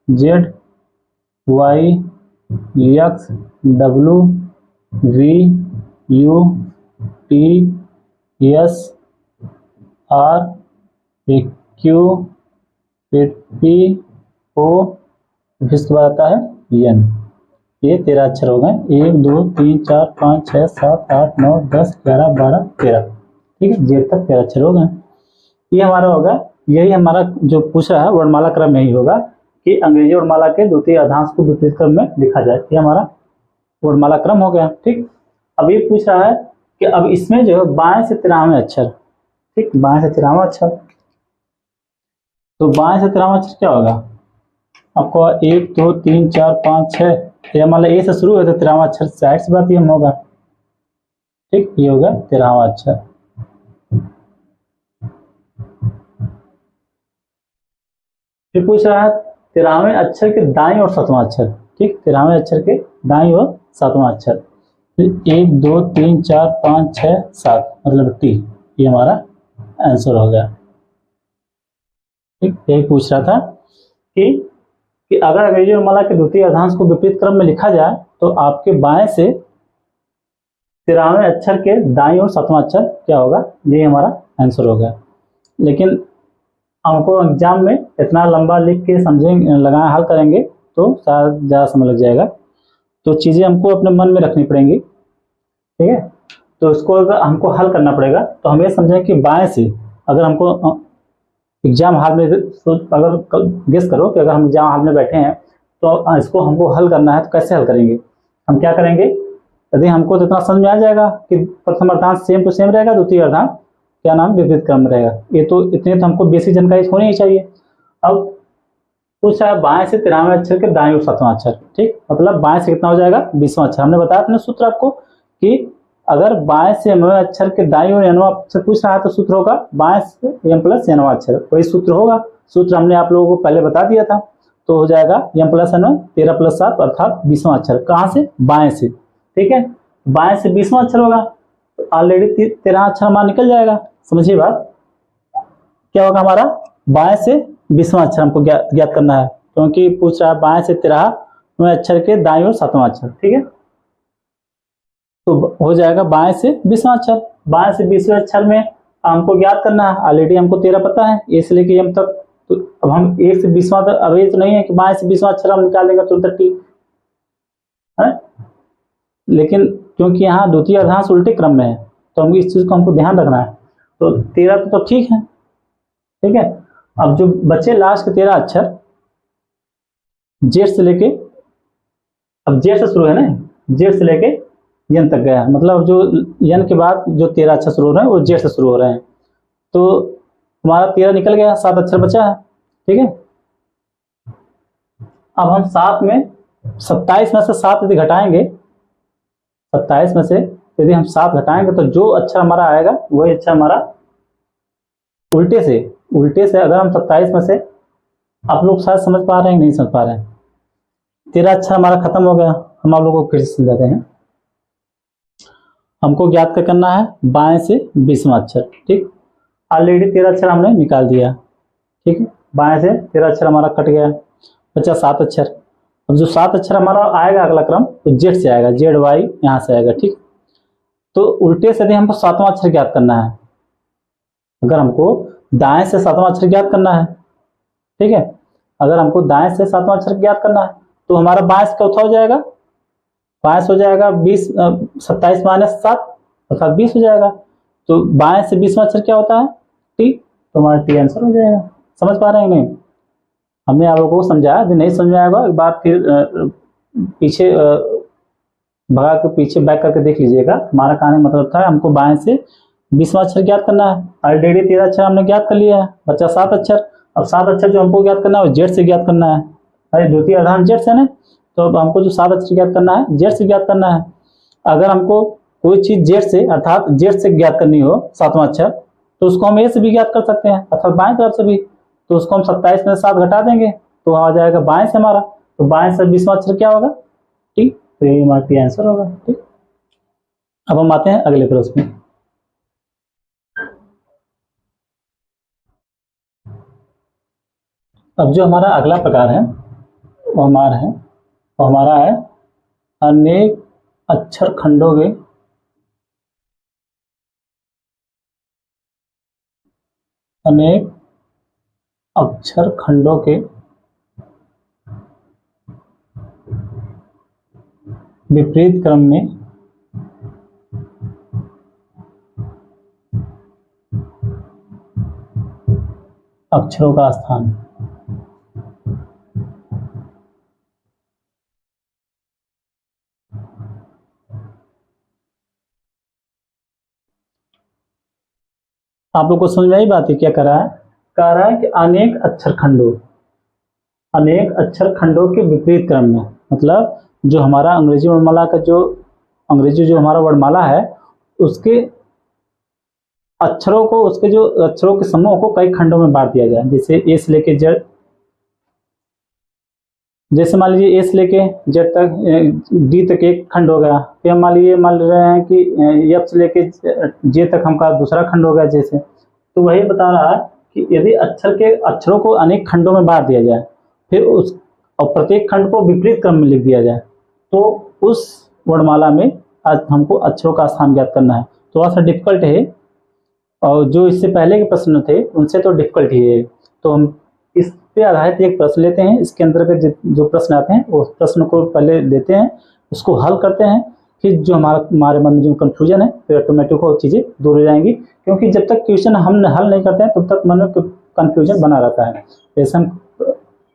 Z Y X W V U T S R Q फिर पी ओ, फिर इसके बाद आता है एन। ये 13 अक्षर हो गए, 1 2 3 4 5 6 7 8 9 10 11 12 13। ठीक है, जेड तक 13 अक्षर हो गए। ये हमारा होगा, यही हमारा जो पूछ रहा है वर्णमाला क्रम यही होगा कि अंग्रेजी वर्णमाला के द्वितीय अर्धांश को विपरीत क्रम में लिखा जाए, ये हमारा वर्णमाला क्रम हो गया। ठीक, अब ये पूछ रहा है कि अब इसमें जो है बाएं से 13वें अक्षर, ठीक, बाएं से 13वां अक्षर, तो बाएं से 13वां अक्षर क्या होगा आपको, 1 2 3 4 5 6, ये मान लो ए से शुरू है तो 13वां अक्षर साइड से बात ये होगा। ठीक, ये होगा 13वां अक्षर। फिर पूछ रहा है 13वें अक्षर के दाईं और 7वां अक्षर। ठीक, 13वें अक्षर के दाईं और 7वां अक्षर, 1 2 3 4 5 6 7 मतलब टी, ये हमारा आंसर हो गया। ठीक, यही पूछ रहा था कि अगर अंग्रेजी वर्णमाला के द्वितीय अर्धांश को विपरीत क्रम में लिखा जाए तो आपके बाएं से 13वें अक्षर के दाईं और 7वां अक्षर क्या होगा, ये हमारा आंसर होगा। लेकिन हमको एग्जाम में इतना लंबा लिख के समझेंगे, लगाए हल करेंगे तो शायद ज़्यादा समय लग जाएगा, तो चीज़ें हमको अपने मन में रखनी पड़ेंगी। ठीक है, तो इसको अगर हमको हल करना पड़ेगा तो हम ये समझें कि बाएं से, अगर हमको एग्जाम हॉल में, अगर गेस करो कि अगर हम एग्जाम हॉल में बैठे हैं तो इसको हमको हल करना है तो कैसे हल करेंगे, हम क्या करेंगे, यदि हमको तो इतना समझ में आ जाएगा कि प्रथम अर्धांश सेम टू सेम रहेगा, द्वितीय अर्धांश क्या नाम विपरीत क्रम में रहेगा, ये तो इतने तो हमको बेसिक जानकारी होनी ही चाहिए। अब पूछ रहा है बाएं से 13वें अक्षर के दाईं और 7वां अक्षर। ठीक, मतलब बाएं से कितना हो जाएगा 20वां अक्षर। हमने बताया अपने सूत्र आपको कि अगर बाएं से 9वें अक्षर के दाईं और 9वां अक्षर पूछ रहा है तो सूत्र होगा बाएं से m प्लस 9वां अक्षर, वही सूत्र होगा। सूत्र हमने आप लोगों को पहले बता दिया था, तो हो जाएगा m प्लस 9 13 प्लस 7 अर्थात 20वां अक्षर, कहाँ से, बाएं से। ठीक है, बाएं से 20वां अक्षर होगा तो ऑलरेडी 13 अक्षर हमारा निकल जाएगा। समझिए बात, क्या होगा हमारा, बाएं से 20वां अक्षर हमको ज्ञात करना है, क्योंकि पूछ रहा है बाएं से 13वें अक्षर के दाईं और 7वां अक्षर। ठीक है, तो हो जाएगा बाएं से 20वां अक्षर। बाएं से 20वें अक्षर में हमको ज्ञात करना है, ऑलरेडी हमको 13 पता है, ए से लेके एम तक, तो अब हम 1 से 20वां तक, अब ये तो नहीं है कि बाएं से 20वां अक्षर हम निकाल देंगे तुरंत टी है, लेकिन क्योंकि यहाँ द्वितीय अर्धांश उल्टे क्रम में है तो हम इस चीज को हमको ध्यान रखना है। तो 13 तो ठीक है। ठीक है, अब जो बच्चे लास्ट के 13 अक्षर जेड से लेके, अब जेड से शुरू है ना, जेड से लेके यन तक गया, मतलब जो यन के बाद जो 13 अक्षर शुरू हो रहे हैं वो जेड से शुरू हो रहे हैं, तो हमारा 13 निकल गया, 7 अक्षर बचा है। ठीक है, अब हम 7 में 27 में से 7 यदि घटाएंगे, 27 में से यदि हम 7 घटाएंगे तो जो अक्षर हमारा आएगा वही अक्षर हमारा उल्टे से अगर हम 27 में से, आप लोग शायद समझ पा रहे हैं नहीं समझ पा रहे हैं, 13 अक्षर हमारा खत्म हो गया। हम आप लोगों को फिर से समझाते हैं। हमको ज्ञात क्या करना है, बाएं से 20वां अक्षर। ठीक, ऑलरेडी 13 अक्षर हमने निकाल दिया। ठीक है, बाएं से 13 अक्षर हमारा कट गया, बचा 7 अक्षर। अब जो 7 अक्षर हमारा आएगा अगला क्रम, तो जेड से आएगा, जेड वाई यहाँ से आएगा। ठीक, तो उल्टे से यदि हमको 7वां अक्षर ज्ञात करना है, अगर हमको दाएं से 7वां अक्षर ज्ञात करना है, ठीक है, अगर हमको दाएं से 7वां अक्षर ज्ञात करना है, तो हमारा बाएं से चौथा हो जाएगा, बाएं से हो जाएगा 27 - 7 अर्थात 20 हो जाएगा। तो बाएं से 20वां अक्षर क्या होता है, टी, तो हमारा टी आंसर हो जाएगा। समझ पा रहे हैं नहीं? हमने आप लोगों को समझाया, यदि नहीं समझ में आएगा एक बार फिर पीछे भगा के पीछे बैक करके देख लीजिएगा। हमारा कहने मतलब था हमको बाएं से 20वां अक्षर ज्ञात करना है। ऑलरेडी 13 अक्षर हमने ज्ञात कर लिया है, बच्चा 7 अक्षर। अब 7 अक्षर जो हमको ज्ञात करना है वो जेड से ज्ञात करना है। अरे द्वितीय अर्धांत जेड से ना, तो अब हमको जो 7 अक्षर ज्ञात करना है जेड से ज्ञात करना है। अगर हमको कोई चीज जेड से अर्थात जेड से ज्ञात करनी हो 7वां अक्षर, तो उसको हम ए से भी ज्ञात कर सकते हैं अर्थात बाएं तरफ से भी। तो उसको हम 27 में 7 घटा देंगे तो आ जाएगा बाएं से हमारा। तो बाएं से 20वां अक्षर क्या होगा, टी, तो ये हमारा टी आंसर होगा। ठीक, अब हम आते हैं अगले प्रश्न में। अब जो हमारा अगला प्रकार है वो हमारा है अनेक अक्षर खंडों के विपरीत क्रम में अक्षरों का स्थान। आप लोग को समझ में आई बात है? क्या कर रहा है, कह रहा है कि अनेक अक्षर खंडों के विपरीत क्रम में, मतलब जो हमारा अंग्रेजी वर्णमाला का जो हमारा वर्णमाला है उसके अक्षरों को, उसके जो अक्षरों के समूह को कई खंडों में बांट दिया जाए। जैसे ए से लेके जेड, जैसे मान लीजिए ए से लेके जेड तक, डी तक एक खंड हो गया। फिर हम मान रहे हैं कि एफ से लेके जे तक हमका दूसरा खंड हो गया। जैसे तो वही बता रहा है कि यदि अक्षरों को अनेक खंडों में बांट दिया जाए, फिर और प्रत्येक खंड को विपरीत क्रम में लिख दिया जाए, तो उस वर्णमाला में आज हमको अक्षरों का स्थान ज्ञात करना है। थोड़ा सा डिफिकल्ट है, और जो इससे पहले के प्रश्न थे उनसे तो डिफिकल्ट ही है। तो हम इस पे आधारित एक प्रश्न लेते हैं, इसके अंतर्गत जो प्रश्न आते हैं उस प्रश्न को पहले लेते हैं, उसको हल करते हैं, फिर जो हमारे मन में जो कंफ्यूजन है फिर ऑटोमेटिक वो चीज़ें दूर हो जाएंगी। क्योंकि जब तक क्वेश्चन हम हल नहीं करते हैं तब तक मन में कंफ्यूजन बना रहता है। जैसे हम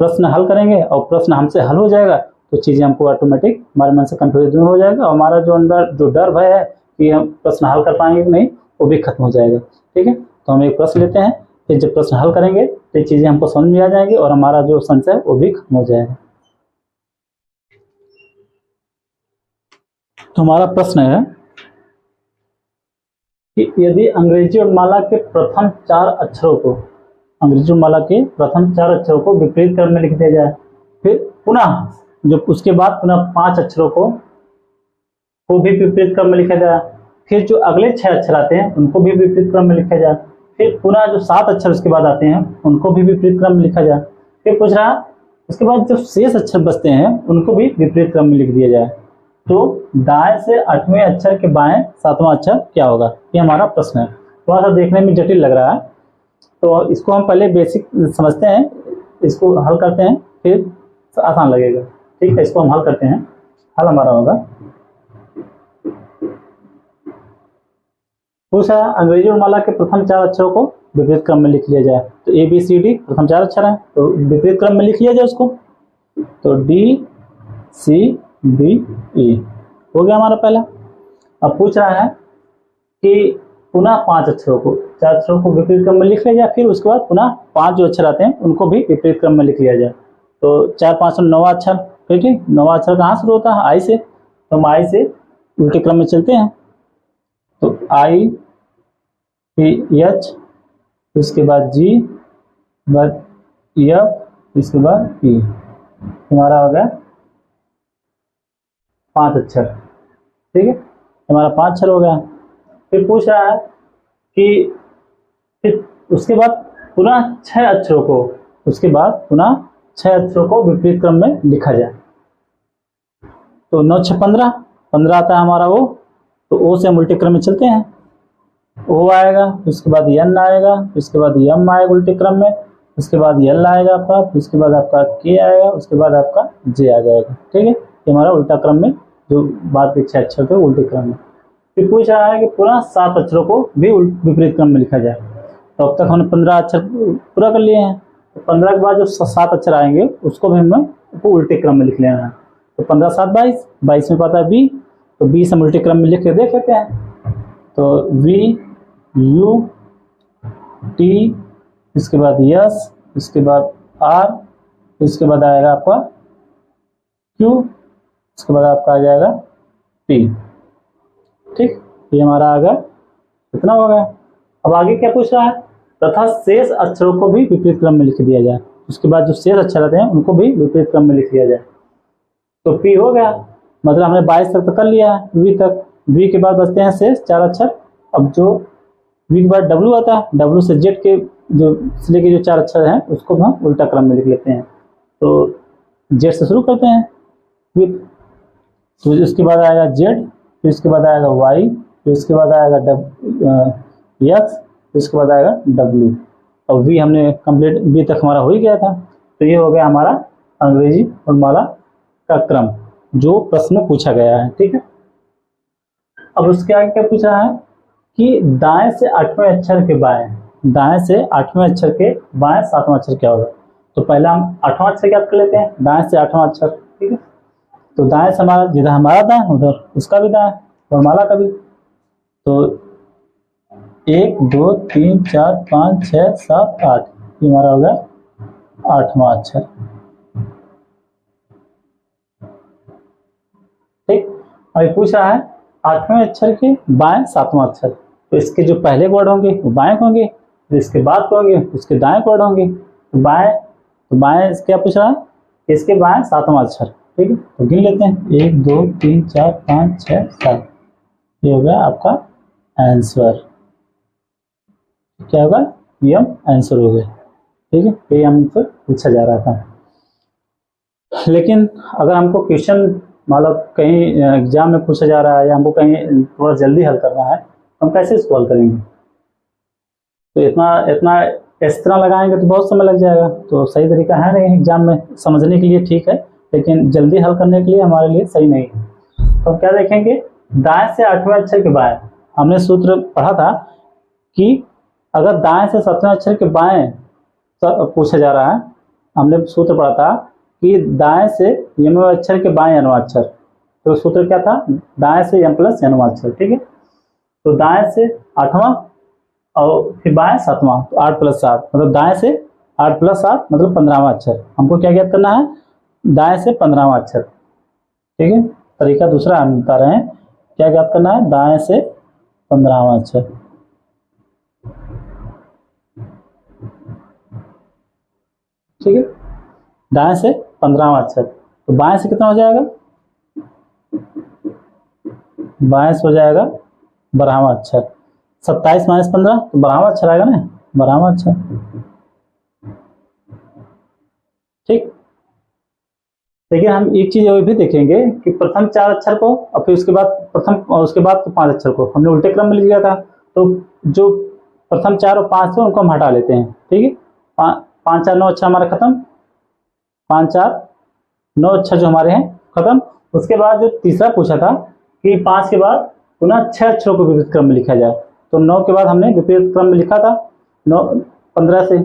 प्रश्न हल करेंगे और प्रश्न हमसे हल हो जाएगा तो चीज़ें हमको ऑटोमेटिक हमारे मन से कंफ्यूजन दूर हो जाएगा, और हमारा जो अंदर जो डर भय है कि हम प्रश्न हल कर पाएंगे कि नहीं, वो भी खत्म हो जाएगा। ठीक है, तो हम एक प्रश्न लेते हैं, फिर जब प्रश्न हल करेंगे तो ये चीज़ें हमको समझ में आ जाएंगी और हमारा जो संशय वो भी खत्म हो जाएगा। तो हमारा प्रश्न है कि यदि अंग्रेजी वर्णमाला के प्रथम 4 अक्षरों को विपरीत क्रम में लिख दिया जाए, फिर पुनः जो उसके बाद पुनः 5 अक्षरों को भी विपरीत क्रम में लिखा जाए, फिर जो अगले 6 अक्षर आते हैं उनको भी विपरीत क्रम में लिखा जाए, फिर पुनः जो 7 अक्षर उसके बाद आते हैं उनको भी विपरीत क्रम में लिखा जाए, फिर पूछ रहा उसके बाद जो शेष अक्षर बचते हैं उनको भी विपरीत क्रम में लिख दिया जाए, तो दाएं से 8वें अक्षर के बाएं 7वां अक्षर क्या होगा? ये हमारा प्रश्न है। थोड़ा सा देखने में जटिल लग रहा है, तो इसको हम पहले बेसिक समझते हैं, इसको हल करते हैं, फिर आसान लगेगा। ठीक है, इसको हम हल करते हैं। हल हमारा होगा, पूछा अंग्रेजी वर्णमाला के प्रथम 4 अक्षरों को विपरीत क्रम में लिख लिया जाए। तो ए बी सी डी प्रथम 4 अक्षर हैं, तो विपरीत क्रम में लिख लिया जाए उसको, तो डी सी बी ई हो गया हमारा पहला। अब पूछ रहा है कि पुनः 5 अक्षरों को, 4 अक्षरों को विपरीत क्रम में लिख लिया जाए, फिर उसके बाद पुनः 5 जो अक्षर आते हैं उनको भी विपरीत क्रम में लिख लिया जाए। तो 4 5 9वां अक्षर, ठीक है, 9वां अक्षर कहाँ शुरू होता है? आई से, तो हम आई से उल्टे क्रम में चलते हैं, तो आई फिर एच, उसके बाद जी, बाद एफ, इसके बाद ई, हमारा हो गया 5 अक्षर। ठीक है, हमारा 5 अक्षर हो गया। फिर पूछ रहा है कि फिर उसके बाद पुनः 6 अक्षरों को, उसके बाद पुनः 6 अक्षरों को विपरीत क्रम में लिखा जाए। तो 9 6 15, 15 आता है हमारा वो, तो ओ से हम उल्टे क्रम में चलते हैं। ओ आएगा, उसके बाद एन आएगा, उसके बाद एम आएगा उल्टे क्रम में, उसके बाद एल आएगा आपका, उसके बाद आपका के आएगा, उसके बाद आपका जे आ जाएगा। ठीक है, ये हमारा उल्टा क्रम में जो बाद के 6 अक्षर थे उल्टे क्रम में। फिर पूछ रहा है कि पुनः 7 अक्षरों को भी विपरीत क्रम में लिखा जाए। तो अब तक हमने 15 अक्षर पूरा कर लिए हैं, तो 15 के बाद जो 7 अक्षर आएंगे उसको भी हमें उल्टे क्रम में लिख लेना है। तो 15 7 22, 22 में पाता है बी, तो बी से हम उल्टे क्रम में लिख के देख लेते हैं। तो वी यू टी, इसके बाद यस, इसके बाद आर, इसके बाद आएगा आपका क्यू, इसके बाद आपका आ जाएगा पी। ठीक, ये हमारा आ गया, कितना हो गया। अब आगे क्या पूछ रहा है, तथा शेष अक्षरों को भी विपरीत क्रम में लिख दिया जाए। उसके बाद जो शेष अक्षर आते हैं उनको भी विपरीत क्रम में लिख दिया जाए। तो पी हो गया, मतलब हमने 22 तक तो कर लिया है, वी तक। वी के बाद बचते हैं शेष 4 अक्षर। अब जो वी के बाद डब्ल्यू आता है, डब्ल्यू से जेड के जो से लेके जो 4 अक्षर हैं उसको हम उल्टा क्रम में लिख लेते हैं। तो जेड से शुरू करते हैं विथ, तो इसके बाद आएगा जेड, फिर इसके बाद आएगा वाई, फिर इसके बाद आएगा एक्स, फिर इसके बाद आएगा डब्ल्यू। और वी हमने कंप्लीट, वी तक हमारा हो ही गया था। तो ये हो गया हमारा अंग्रेजी वर्णमाला का क्रम जो प्रश्न में पूछा गया है। ठीक है, अब उसके आगे क्या पूछा है कि दाएं से 8वें अक्षर के बाएं, दाएं से 8वें अक्षर के बाएं 7वां अक्षर क्या होगा। तो पहले हम 8वां अक्षर याद कर लेते हैं, दाएं से 8वां अक्षर। ठीक है, तो दाएं से हमारा जिधर हमारा दाएं उधर उसका भी दाएं, वर्णमाला का भी। तो 1 2 3 4 5 6 7 8, ये हमारा हो गया 8वां अक्षर। ठीक, अभी पूछ रहा है 8वें अक्षर के बाएं 7वां अक्षर। तो इसके जो पहले वर्ड होंगे वो बाएं होंगे, तो इसके बाद होंगे उसके दाएं वर्ड होंगे। तो बाएं क्या पूछ रहा है, इसके बाएं 7वां अक्षर। ठीक है, तो गिन लेते हैं 1 2 3 4 5 6 7, ये हो गया आपका आंसर। क्या होगा, ये हम आंसर हो गए। ठीक है, ये हमसे पूछा जा रहा था। लेकिन अगर हमको क्वेश्चन मतलब कहीं एग्जाम में पूछा जा रहा है या हमको कहीं थोड़ा जल्दी हल करना है, हम कैसे सॉल्व करेंगे। तो इतना इस तरह लगाएंगे तो बहुत समय लग जाएगा, तो सही तरीका है नहीं एग्जाम में समझने के लिए। ठीक है, लेकिन जल्दी हल करने के लिए हमारे लिए सही नहीं है। तो हम क्या देखेंगे, दाएं से 8वें अक्षर के बाएं, हमने सूत्र पढ़ा था कि अगर दाएं से 7वें अक्षर के बाएं पूछा जा रहा है, हमने सूत्र पढ़ा था कि दाएं से यमवें अक्षर के बाएं अनवा अक्षर। तो सूत्र क्या था, दाएं से यम प्लस यनवा अक्षर। ठीक है, तो दाएं से 8वां और फिर बाएं 7वां, तो 8 + 7 मतलब दाएं से 8 + 7 मतलब 15वां अक्षर। हमको क्या ज्ञात करना है, दाएं से 15वां अक्षर। ठीक है, तरीका दूसरा हम बता रहे हैं, क्या ज्ञात करना है, दाएं से 15वां अक्षर। ठीक है, दाएं से 15वां अक्षर। तो बाएं से कितना हो जाएगा, बाएं से हो जाएगा 12वां अक्षर। 27 - 15 तो 12वां अक्षर आएगा ना, 12वां अक्षर। ठीक, देखिए हम एक चीज और भी देखेंगे कि प्रथम 4 अक्षर को और फिर उसके बाद 5 अक्षर को हमने उल्टे क्रम में लिख दिया था। तो जो प्रथम 4 और 5 थे उनको हम हटा लेते हैं। ठीक है, 5 4 9 अक्षर हमारे खत्म, 5 4 9 अक्षर जो हमारे हैं खत्म। उसके बाद जो तीसरा पूछा था कि 5 के बाद पुनः 6 अक्षरों को विपरीत क्रम में लिखा जाए। तो 9 के बाद हमने विपरीत क्रम में लिखा था 9 15 से,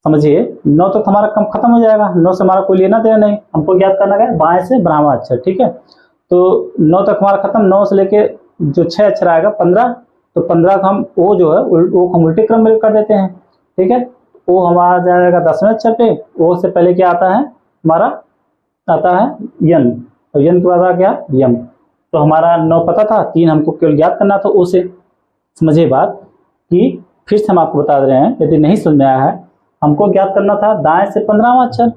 समझिए 9 तक हमारा क्रम खत्म हो जाएगा। 9 से हमारा कोई लेना देना नहीं, हमको ज्ञात करना है बाएं से 12वां अक्षर। ठीक है, तो 9 तक हमारा खत्म, 9 से लेके जो 6 अक्षर आएगा 15, तो 15 का हम ओ जो है वो हम उल्टे क्रम में कर देते हैं। ठीक है, ओ हमारा जाएगा 10वें अक्षर पे। ओ से पहले क्या आता है, हमारा आता है यन, और यन के बाद आ गया यम। तो हमारा 9 पता था, 3 हमको केवल ज्ञात करना था ओ से। समझिए बात कि फिर से हम आपको बता रहे हैं, यदि नहीं समझ में आया है, हमको ज्ञात करना था दाएं से 15वां अक्षर।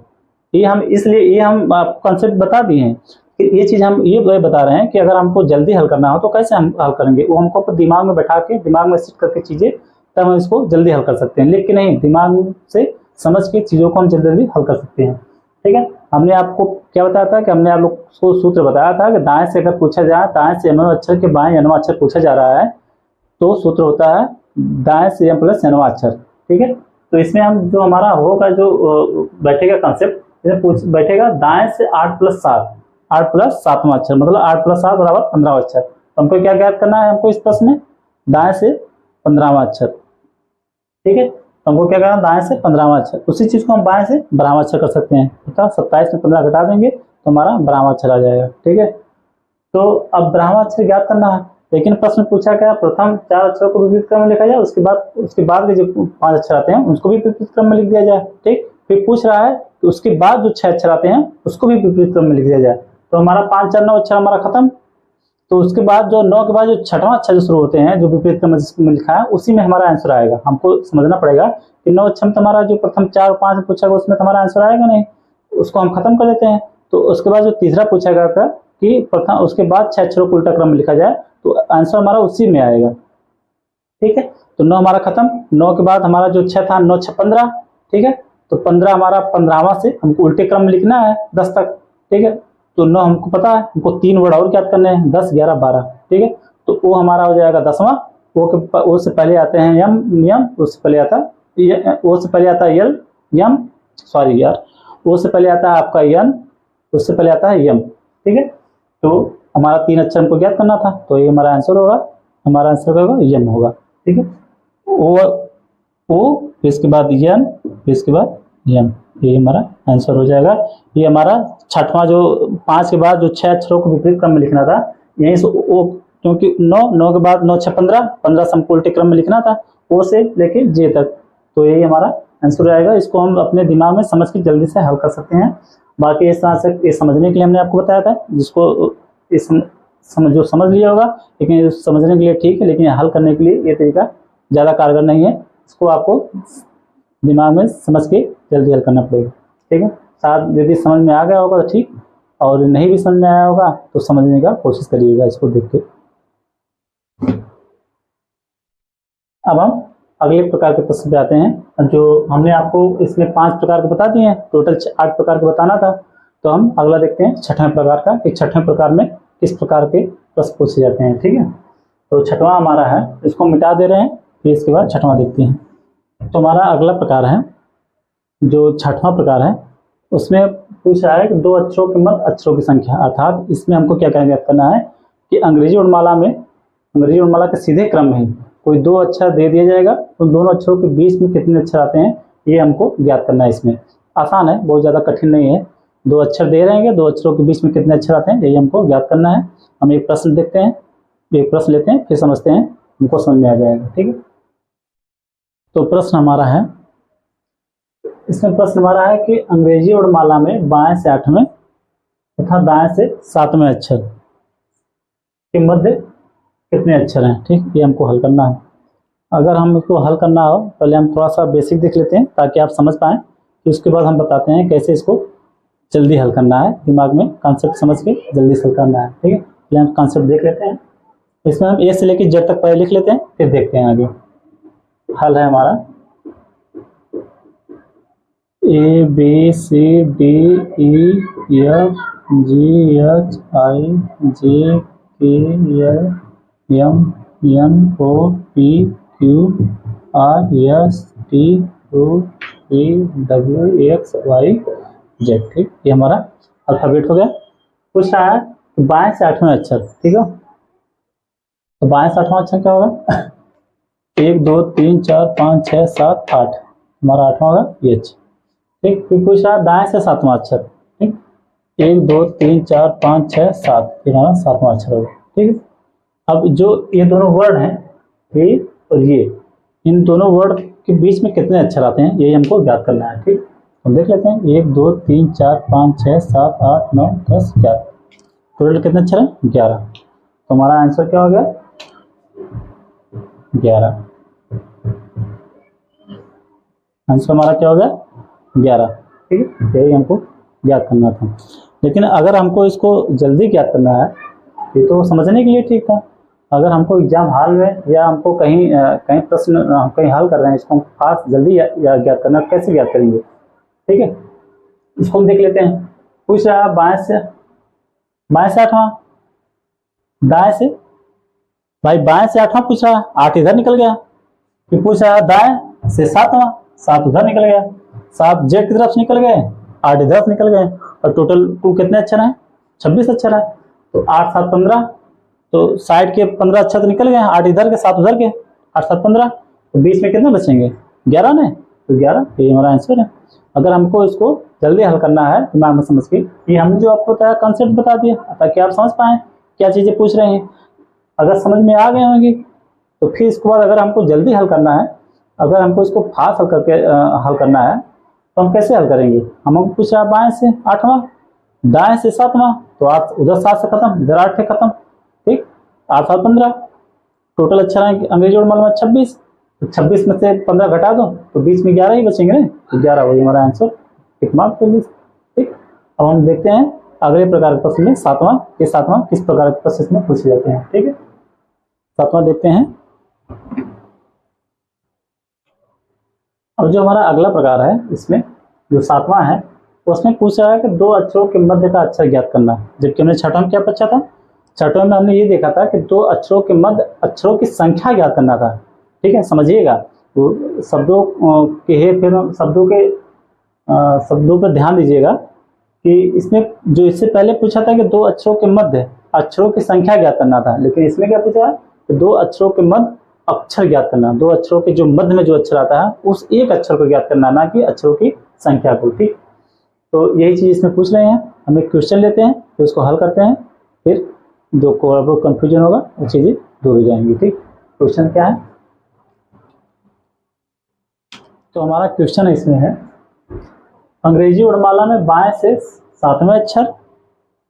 ये हम इसलिए ये हम आपको कॉन्सेप्ट बता दिए हैं ये चीज़ हम ये बता रहे हैं कि अगर हमको जल्दी हल करना हो तो कैसे हम हल करेंगे, वो हमको अपने दिमाग में बैठा के दिमाग में सेट करके चीज़ें, तब हम इसको जल्दी हल कर सकते हैं। लेकिन नहीं, दिमाग से समझ के चीज़ों को हम जल्दी जल्दी हल कर सकते हैं। ठीक है, हमने आपको क्या बताया था कि हमने आप लोग को सूत्र बताया था कि दाएं से अगर पूछा जाए, दाएं से m अक्षर के बाएं n अक्षर पूछा जा रहा है तो सूत्र होता है दाएं से m प्लस n अक्षर। ठीक है, तो इसमें हम जो हमारा होगा जो बैठेगा कंसेप्ट, इसमें बैठेगा दाएं से 8 प्लस 7, 8 प्लस 7वां अक्षर, मतलब 8 प्लस 7 बराबर 15 अक्षर। तो हमको क्या ज्ञात करना है, हमको इस प्रश्न में दाएं से 15वां अक्षर। ठीक है, तो हमको क्या करना, दाएं से 15वां अक्षर। उसी चीज को हम बाएं से 12वां अक्षर कर सकते हैं। तो 27 में 15 घटा देंगे तो हमारा 12वां अक्षर आ जाएगा। ठीक है, तो अब 12वां अक्षर ज्ञात करना है, लेकिन प्रश्न पूछा क्या, प्रथम 4 अक्षरों को विपरीत क्रम में लिखा जाए, उसके बाद के जो 5 अक्षर आते हैं उसको भी विपरीत क्रम में लिख दिया जाए। ठीक, फिर पूछ रहा है कि उसके बाद जो 6 अक्षर आते हैं उसको भी विपरीत क्रम में लिख दिया जाए। तो हमारा 5 4 9 अक्षर हमारा खत्म। तो उसके बाद जो 9 के बाद जो 6वां अक्षर जो शुरू होते हैं, जो विपरीत क्रम में लिखा है, उसी में हमारा आंसर आएगा। हमको समझना पड़ेगा कि 9 अक्षर में हमारा जो प्रथम 4 और 5 पूछा गया उसमें हमारा आंसर आएगा नहीं, उसको हम खत्म कर देते हैं। तो उसके बाद जो तीसरा पूछा गया था कि प्रथम उसके बाद 6 अक्षरों को उल्टा क्रम में लिखा जाए, तो आंसर हमारा उसी में आएगा। ठीक है, तो 9 हमारा खत्म। 9 के बाद हमारा जो 6 था, 9 6 15। ठीक है, तो 15 हमारा 15वां से हमको उल्टे क्रम में लिखना है 10 तक। ठीक है, तो 9 हमको पता है, हमको 3 वर्ड और ज्ञात करने हैं, 10 11 12। ठीक है, तो वो हमारा हो जाएगा 10वां। वो से पहले आते हैं यम, उससे पहले आता वो से पहले आता है यल यम, सॉरी यार, वो से पहले आता है आपका यन, उससे पहले आता है यम। ठीक है, तो हमारा 3 अक्षर हमको ज्ञात करना था, तो ये हमारा आंसर होगा, हमारा आंसर होगा यम होगा। ठीक है, ओ फिर इसके बाद यन, फिर इसके बाद यम, ये हमारा आंसर हो जाएगा। ये हमारा 6वां, जो 5 के बाद जो 6 अक्षरों को विपरीत क्रम में लिखना था, यहीं से ओ, क्योंकि 9 के बाद 9 6 15, 15 से हमको उल्टे क्रम में लिखना था, ओ से लेके जे तक। तो यही हमारा आंसर आएगा। इसको हम अपने दिमाग में समझ के जल्दी से हल कर सकते हैं। बाकी इस तरह से ये समझने के लिए हमने आपको बताया था, जिसको जो समझ लिया होगा, लेकिन समझने के लिए ठीक है, लेकिन हल करने के लिए ये तरीका ज़्यादा कारगर नहीं है। इसको आपको दिमाग में समझ के जल्दी हल करना पड़ेगा। ठीक है, साथ यदि समझ में आ गया होगा तो ठीक, और नहीं भी समझ में आया होगा तो समझने का कोशिश करिएगा इसको देख के। अब हम अगले प्रकार के प्रश्न पे आते हैं। जो हमने आपको इसमें 5 प्रकार के बता दिए हैं, टोटल 8 प्रकार के बताना था। तो हम अगला देखते हैं 6वें प्रकार का, कि 6वें प्रकार में किस प्रकार के प्रश्न पूछे जाते हैं। ठीक है, तो 6वां हमारा है, इसको मिटा दे रहे हैं, फिर इसके बाद 6वां देखते हैं। तो हमारा अगला प्रकार है, जो 6वां प्रकार है, उसमें पूछ रहा है कि 2 अक्षरों के मध्य अक्षरों की संख्या। अर्थात इसमें हमको क्या ज्ञात करना है कि अंग्रेजी वर्णमाला के सीधे क्रम में ही कोई 2 अक्षर दे दिया जाएगा, तो दोनों अक्षरों के बीच में कितने अक्षर आते हैं, ये हमको ज्ञात करना है। इसमें आसान है, बहुत ज़्यादा कठिन नहीं है। 2 अक्षर दे रहेंगे, 2 अक्षरों के बीच में कितने अक्षर आते हैं, यही हमको ज्ञात करना है। हम एक प्रश्न देखते हैं, एक प्रश्न लेते हैं, फिर समझते हैं, हमको समझ में आ जाएगा। ठीक है, तो प्रश्न हमारा है, इसमें प्रश्न हमारा है कि अंग्रेजी वर्णमाला में बाएं से 8वें तथा दाएं से 7वें अक्षर के मध्य कितने अक्षर हैं। ठीक, ये हमको हल करना है। अगर हम इसको हल करना हो, पहले हम थोड़ा सा बेसिक देख लेते हैं ताकि आप समझ पाएँ, तो उसके बाद हम बताते हैं कैसे इसको जल्दी हल करना है। दिमाग में कॉन्सेप्ट समझ के जल्दी हल करना है। ठीक है, पहले हम कॉन्सेप्ट देख लेते हैं। इसमें हम ए से लेकर जेड तक पहले लिख लेते हैं, फिर देखते हैं आगे। हल है हमारा A B C D E F G H I J K L M N O P Q R S T U V W X Y Z। ठीक, ये हमारा अल्फाबेट हो गया। पूछ रहा है कि बाएं से 8वें अक्षर। ठीक है, तो बाएं से 8वां अक्षर क्या होगा 1 2 3 4 5 6 7 8, हमारा 8वां होगा H। ठीक, फिर पूछ रहा है दाएं से 7वां अक्षर। ठीक, 1 2 3 4 5 6 7, फिर हमारा 7वां अक्षर होगा। ठीक है, अब जो ये दोनों वर्ड हैं, ये और ये, इन दोनों वर्ड के बीच में कितने अक्षर आते हैं, यही हमको ज्ञात करना है। ठीक, हम देख लेते हैं 1 2 3 4 5 6 7 8 9 10 11, टोटल कितने अक्षर हैं 11। तो हमारा आंसर क्या हो गया 11। आंसर हमारा क्या हो गया 11। ठीक है, यही हमको ज्ञात करना था। लेकिन अगर हमको इसको जल्दी ज्ञात करना है, ये तो समझने के लिए ठीक था। अगर हमको एग्जाम हॉल में या हमको कहीं कहीं प्रश्न हम कहीं हल कर रहे हैं, इसको हम फास्ट जल्दी ज्ञात करना, कैसे ज्ञात करेंगे? ठीक है, इसको हम देख लेते हैं। पूछ रहा है बाएं से 8वां, दाएं से, भाई बाएं से 8वां पूछ रहा है, 8 इधर निकल गया। फिर पूछ रहा है दाएं से 7वां, 7 उधर निकल गया। 7 जेड की तरफ से निकल गए, 8 इधर से निकल गए, और टोटल कुल कितने अक्षर हैं? 26 अक्षर है। तो 8 7 15, तो साइड के 15 अक्षर तो निकल गए, 8 इधर के 7 उधर के, 8 7 15, तो बीच में कितने बचेंगे? 11 ने, तो 11 ये हमारा आंसर है। अगर हमको इसको जल्दी हल करना है दिमाग में समझ के, ये हमने जो आपको बताया कंसेप्ट बता दिया, ताकि आप समझ पाएं क्या चीजें पूछ रहे हैं। अगर समझ में आ गए होंगे तो फिर इसके बाद अगर हमको जल्दी हल करना है, अगर हमको इसको फास्ट हल करना है, तो हम कैसे हल करेंगे? हमको पूछ रहा है बाएं से 8वां, दाएं से 7वां, तो 8 उधर 7 से खत्म, इधर 8 से खत्म, ठीक। 8 7 15, टोटल अक्षर है अंग्रेजी वर्णमाला में 26, तो 26 में से 15 घटा दो तो बीच में 11 ही बचेंगे ना, तो 11 वही हमारा आंसर, टिक मार्क कर लीजिए, ठीक। अब हम देखते हैं अगले प्रकार के प्रश्न में 7वां किस प्रकार के प्रश्न इसमें पूछे जाते हैं, ठीक है। 7वां देखते हैं। अब जो हमारा अगला प्रकार है, इसमें जो 7वां है, उसमें पूछ रहा है कि 2 अक्षरों के मध्य का अक्षर ज्ञात करना। जबकि हमने 6वां में क्या पूछा था? 6वां में हमने ये देखा था कि 2 अक्षरों के मध्य अक्षरों की संख्या ज्ञात करना था, ठीक है। समझिएगा, तो शब्दों के फिर शब्दों पर ध्यान दीजिएगा कि इसमें जो इससे पहले पूछा था कि 2 अक्षरों के मध्य अक्षरों की संख्या ज्ञात करना था, लेकिन इसमें क्या पूछा है कि 2 अक्षरों के मध्य अक्षर ज्ञात करना। 2 अक्षरों के जो मध्य में जो अक्षर आता है उस एक अक्षर को ज्ञात करना, ना कि अक्षरों की संख्या को, ठीक। तो यही चीज इसमें पूछ रहे हैं। हम एक क्वेश्चन लेते हैं, फिर उसको हल करते हैं, फिर जो कंफ्यूजन होगा वो चीजें दूर हो जाएंगी, ठीक। क्वेश्चन क्या है? तो हमारा क्वेश्चन इसमें है, अंग्रेजी वर्णमाला में बाएं से 7वें अक्षर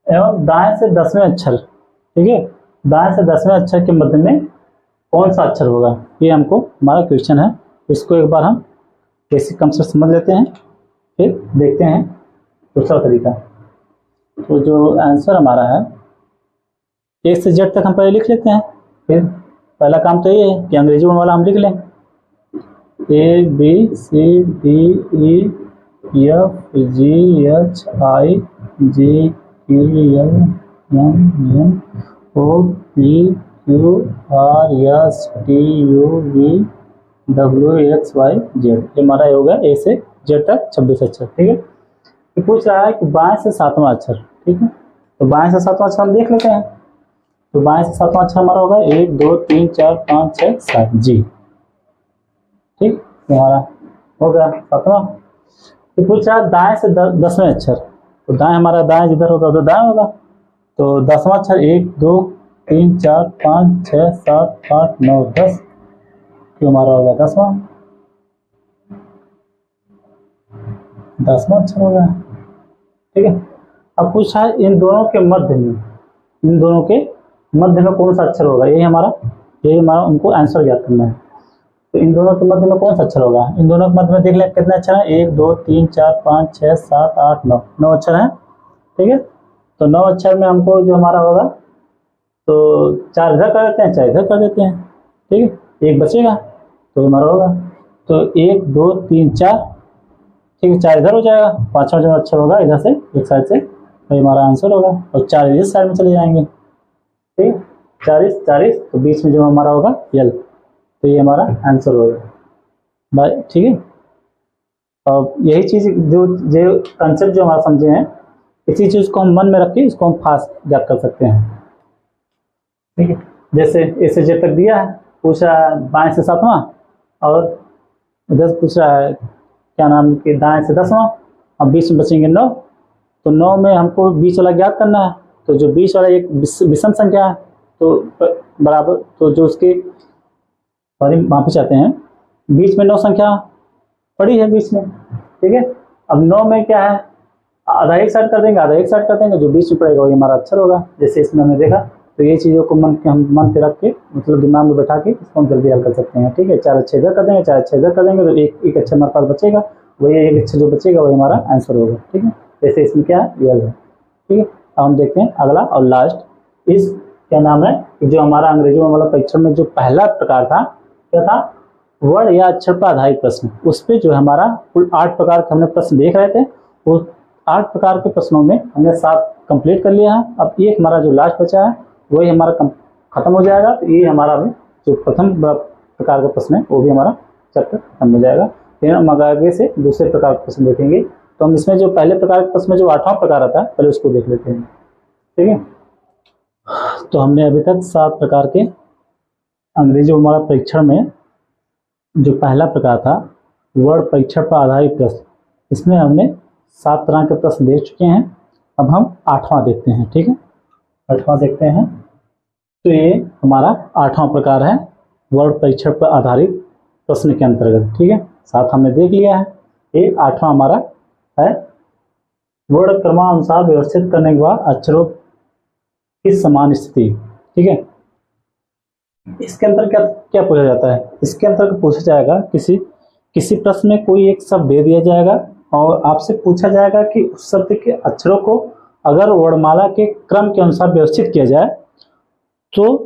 एवं दाएं से 10वें अक्षर, ठीक है, दाएं से 10वें अक्षर के मध्य में कौन सा अक्षर होगा, ये हमको हमारा क्वेश्चन है। इसको एक बार हम बेसिक कंसेप्ट समझ लेते हैं, फिर देखते हैं दूसरा तरीका। तो जो आंसर हमारा है, A से Z तक हम पहले लिख लेते हैं। फिर पहला काम तो ये है कि अंग्रेजी वर्णमाला हम लिख लें, A B C D E F G H I J K L M N O P Q R S T U V W X Y Z, ये हमारा ये होगा A से Z तक 26 अक्षर, ठीक है। तो पूछ रहा है कि बाएं से 7वां अक्षर, ठीक है। तो बाएं से 7वां अक्षर हम देख लेते हैं। तो बाएं से 7वां अक्षर हमारा होगा 1 2 3 4 5 6 7 जी, ठीक, हमारा हो गया 7वां। तो पूछ रहा है दाएं से 10वें अक्षर, तो दाएं हमारा दाएं जिधर होगा उधर दाएं होगा। तो 10वां अक्षर 1 2 3 4 5 6 7 8 9 10, तो हमारा होगा 10वां अक्षर होगा, ठीक है। अब पूछा है इन दोनों के मध्य में कौन सा अक्षर होगा, यही हमारा उनको आंसर ज्ञात करना है। तो इन दोनों के मध्य में कौन सा अक्षर होगा? इन दोनों के मध्य में देख लें कितने अक्षर हैं, 1 2 3 4 5 6 7 8 9, 9 अक्षर हैं, ठीक है। तो 9 अक्षर में हमको जो हमारा होगा, तो 4 इधर कर देते हैं, 4 इधर कर देते हैं, ठीक है, 1 बचेगा, तो हमारा होगा तो 1 2 3 4, ठीक है, 4 इधर हो जाएगा, 5वां जो अक्षर होगा इधर से एक साइड से, तो हमारा आंसर होगा, और 4 इस साइड में चले जाएंगे, ठीक है, 40, तो बीच में जो हमारा होगा यल, तो ये हमारा आंसर होगा भाई, ठीक है। और यही चीज जो कंसेप्ट जो हमारा समझे हैं, इसी चीज को हम मन में रख के इसको हम फास्ट ज्ञात कर सकते हैं, ठीक है। जैसे A से Z तक दिया है, पूछ रहा है बाएं से 7वां, और इधर पूछ रहा है क्या नाम कि दाएं से 10वां, अब बीच में बचेंगे 9, तो 9 में हमको बीच वाला ज्ञात करना है। तो जो बीच वाला एक विषम संख्या है, तो बराबर, तो जो उसके माफी चाहते हैं, बीच में 9 संख्या पड़ी है बीच में, ठीक है। अब 9 में क्या है, आधा एक साइड कर देंगे, आधा एक साइड कर देंगे, जो बीच में पड़ेगा वही हमारा अक्षर होगा, जैसे इसमें हमने देखा। तो ये चीज़ों को हम मन पे रख के, मतलब दिमाग में बैठा के इसको हम जल्दी हल कर सकते हैं, ठीक है। 4 अच्छे इधर कर देंगे, 4 अच्छे इधर कर देंगे, तो एक अक्षर हमारे पास बचेगा, वही एक अक्षर जो बचेगा वही हमारा आंसर होगा, ठीक है। जैसे इसमें क्या है, यल है, ठीक है। अब हम देखते हैं अगला और लास्ट, इस क्या नाम है कि जो हमारा अंग्रेजी वाला परीक्षण में जो पहला प्रकार था क्या था, वर्ण या अक्षर पर आधारित प्रश्न। उस पर जो हमारा कुल 8 प्रकार के हमने प्रश्न देख रहे थे, वो 8 प्रकार के प्रश्नों में हमने 7 कंप्लीट कर लिया है। अब ये हमारा जो लास्ट बचा है वही हमारा खत्म हो जाएगा। तो ये हमारा भी जो प्रथम प्रकार का प्रश्न है वो भी हमारा चैप्टर खत्म हो जाएगा। फिर हम आगे से दूसरे प्रकार के प्रश्न देखेंगे। तो हम इसमें जो पहले प्रकार के प्रश्न में जो 8वां प्रकार आता है पहले उसको देख लेते हैं, ठीक है। तो हमने अभी तक 7 प्रकार के अंग्रेजी हमारा परीक्षण में जो पहला प्रकार था वर्ड परीक्षण पर आधारित प्रश्न, इसमें हमने 7 तरह के प्रश्न देख चुके हैं। अब हम 8वां देखते हैं, ठीक है। 8वां देखते हैं। तो ये हमारा 8वां प्रकार है वर्ड परीक्षण पर आधारित प्रश्न के अंतर्गत, ठीक है। 7 हमने देख लिया है। ये 8वां हमारा है वर्ड क्रमानुसार व्यवस्थित करने के बाद अक्षरों की समान स्थिति, ठीक है। इसके अंदर क्या क्या पूछा जाता है, इसके अंदर पूछा जाएगा किसी प्रश्न में कोई एक शब्द दे दिया जाएगा और आपसे पूछा जाएगा कि उस शब्द के अक्षरों को अगर वर्णमाला के क्रम के अनुसार व्यवस्थित किया जाए तो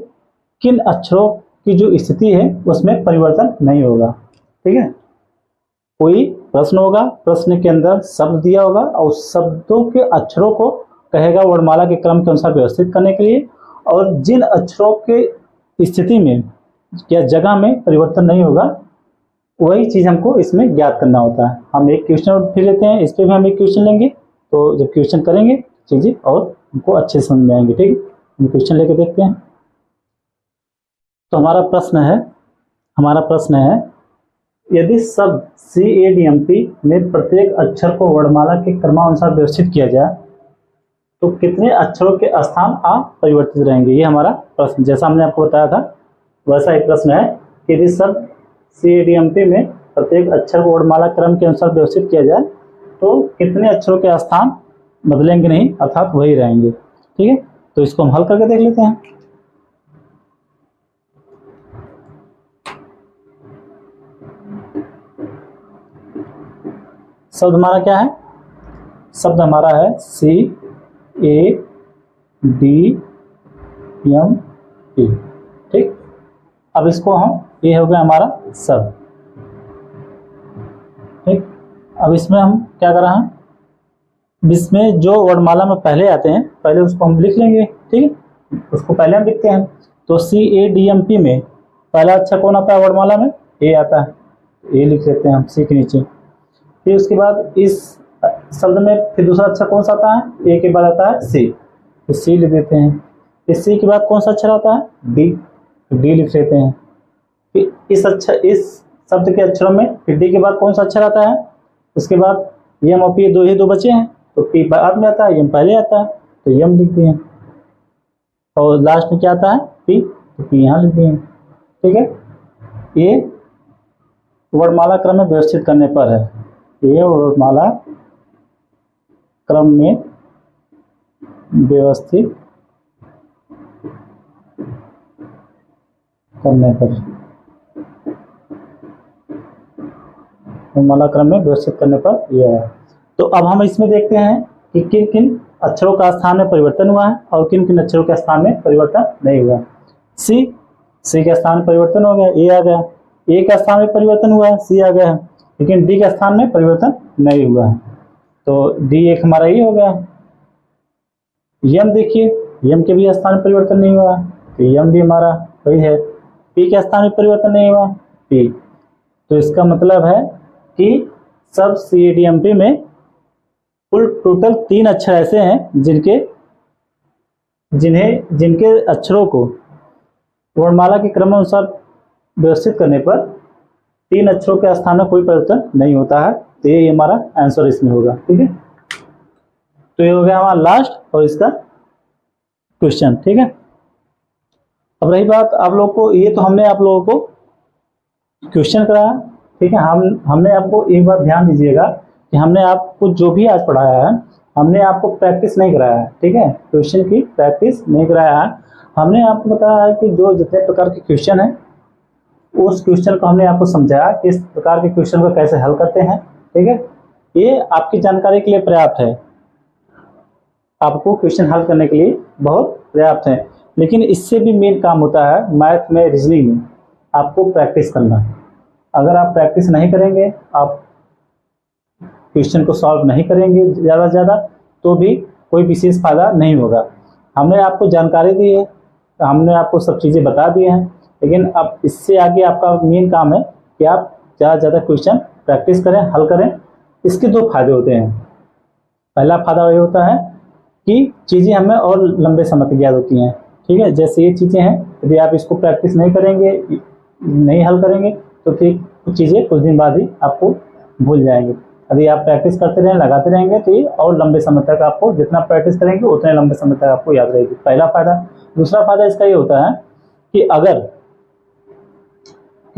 किन अक्षरों की जो स्थिति है उसमें परिवर्तन नहीं होगा, ठीक है। कोई प्रश्न होगा, प्रश्न के अंदर शब्द दिया होगा और उस शब्दों के अक्षरों को कहेगा वर्णमाला के क्रम के अनुसार व्यवस्थित करने के लिए, और जिन अक्षरों के स्थिति में या जगह में परिवर्तन नहीं होगा वही चीज़ हमको इसमें ज्ञात करना होता है। हम एक क्वेश्चन फिर लेते हैं, इस पर भी हम एक क्वेश्चन लेंगे। तो जब क्वेश्चन करेंगे चीज़ें और हमको अच्छे से समझ में आएंगे, ठीक है। हम क्वेश्चन लेके देखते हैं। तो हमारा प्रश्न है यदि शब्द CADMP में प्रत्येक अक्षर को वर्णमाला के क्रमानुसार व्यवस्थित किया जाए तो कितने अक्षरों के स्थान अपरिवर्तित रहेंगे। ये हमारा प्रश्न, जैसा हमने आपको बताया था वैसा एक प्रश्न है कि यदि शब्द CADMP में प्रत्येक अक्षर को वर्णमाला क्रम के अनुसार व्यवस्थित किया जाए तो कितने अक्षरों के स्थान बदलेंगे नहीं, अर्थात वही रहेंगे, ठीक है। तो इसको हम हल करके देख लेते हैं। शब्द हमारा क्या है, शब्द हमारा है CADMP, ठीक। अब इसको हम, ये हो गया हमारा शब्द, ठीक। अब इसमें हम क्या कर रहे हैं, इसमें जो वर्णमाला में पहले आते हैं पहले उसको हम लिख लेंगे, ठीक है। उसको पहले हम लिखते हैं। तो CADMP में पहला अक्षर कौन आता है वर्णमाला में, ए आता है, ए लिख लेते हैं हम सी के नीचे। फिर उसके बाद इस शब्द में फिर दूसरा अक्षर कौन सा आता है, ए के बाद आता है सी, तो सी लिख देते हैं। फिर सी के बाद कौन सा अक्षर आता है, डी, तो डी लिख लेते हैं। फिर इस शब्द के अक्षरों में फिर डी के बाद कौन सा अक्षर आता है, उसके बाद यम और पी दो बचे हैं, तो पी बाद में आता है, यम पहले आता है, तो यम लिख दिए। और लास्ट में क्या आता है, पी, तो पी यहाँ लिख दिए, ठीक है। ये वर्णमाला क्रम में व्यवस्थित करने पर है, ये वर्णमाला क्रम में व्यवस्थित करने पर, वर्णमाला क्रम में व्यवस्थित करने पर यह है। तो अब हम इसमें देखते हैं कि किन किन अक्षरों का स्थान में परिवर्तन हुआ है और किन किन अक्षरों के स्थान में परिवर्तन नहीं हुआ। सी के स्थान में परिवर्तन हो गया, ए आ गया, ए का स्थान में परिवर्तन हुआ है, सी आ गया है, लेकिन डी का स्थान में परिवर्तन नहीं हुआ है, तो डी एक हमारा ये हो गया। यम देखिए, यम के भी स्थान में परिवर्तन नहीं हुआ, तो यम भी हमारा वही है। पी के स्थान में परिवर्तन नहीं हुआ, पी, तो इसका मतलब है कि सब CADMP में कुल टोटल 3 अक्षर ऐसे हैं जिनके अक्षरों को वर्णमाला के क्रमानुसार व्यवस्थित करने पर 3 अक्षरों के स्थान में कोई परिवर्तन नहीं होता है। तो ये हमारा आंसर इसमें होगा, ठीक है। तो ये हो गया हमारा लास्ट और इसका क्वेश्चन, ठीक है। अब रही बात आप लोग को, ये तो हमने आप लोगों को क्वेश्चन कराया, ठीक है। हमने आपको एक बात ध्यान दीजिएगा कि हमने आपको जो भी आज पढ़ाया है हमने आपको प्रैक्टिस नहीं कराया है, ठीक है। क्वेश्चन की प्रैक्टिस नहीं कराया है। हमने आपको बताया है कि जो जितने प्रकार के क्वेश्चन हैं उस क्वेश्चन को हमने आपको समझाया कि इस प्रकार के क्वेश्चन को कैसे हल करते हैं, ठीक है। ये आपकी जानकारी के लिए पर्याप्त है। आपको क्वेश्चन हल करने के लिए बहुत पर्याप्त है। लेकिन इससे भी मेन काम होता है मैथ में, रीजनिंग में आपको प्रैक्टिस करना। अगर आप प्रैक्टिस नहीं करेंगे, आप क्वेश्चन को सॉल्व नहीं करेंगे ज़्यादा से ज़्यादा, तो भी कोई विशेष फायदा नहीं होगा। हमने आपको जानकारी दी है, हमने आपको सब चीज़ें बता दी हैं, लेकिन अब इससे आगे आपका मेन काम है कि आप ज़्यादा से ज़्यादा क्वेश्चन प्रैक्टिस करें, हल करें। इसके दो फायदे होते हैं। पहला फायदा ये होता है कि चीज़ें हमें और लंबे समय तक याद होती हैं। ठीक है, जैसे ये चीज़ें हैं, यदि आप इसको प्रैक्टिस नहीं करेंगे, नहीं हल करेंगे, तो फिर कुछ चीज़ें कुछ दिन बाद ही आपको भूल जाएंगे। यदि आप प्रैक्टिस करते रहें, लगाते रहेंगे, तो ये और लंबे समय तक आपको, जितना प्रैक्टिस करेंगे उतने लंबे समय तक आपको याद रहेगी। पहला फायदा। दूसरा फायदा इसका ये होता है कि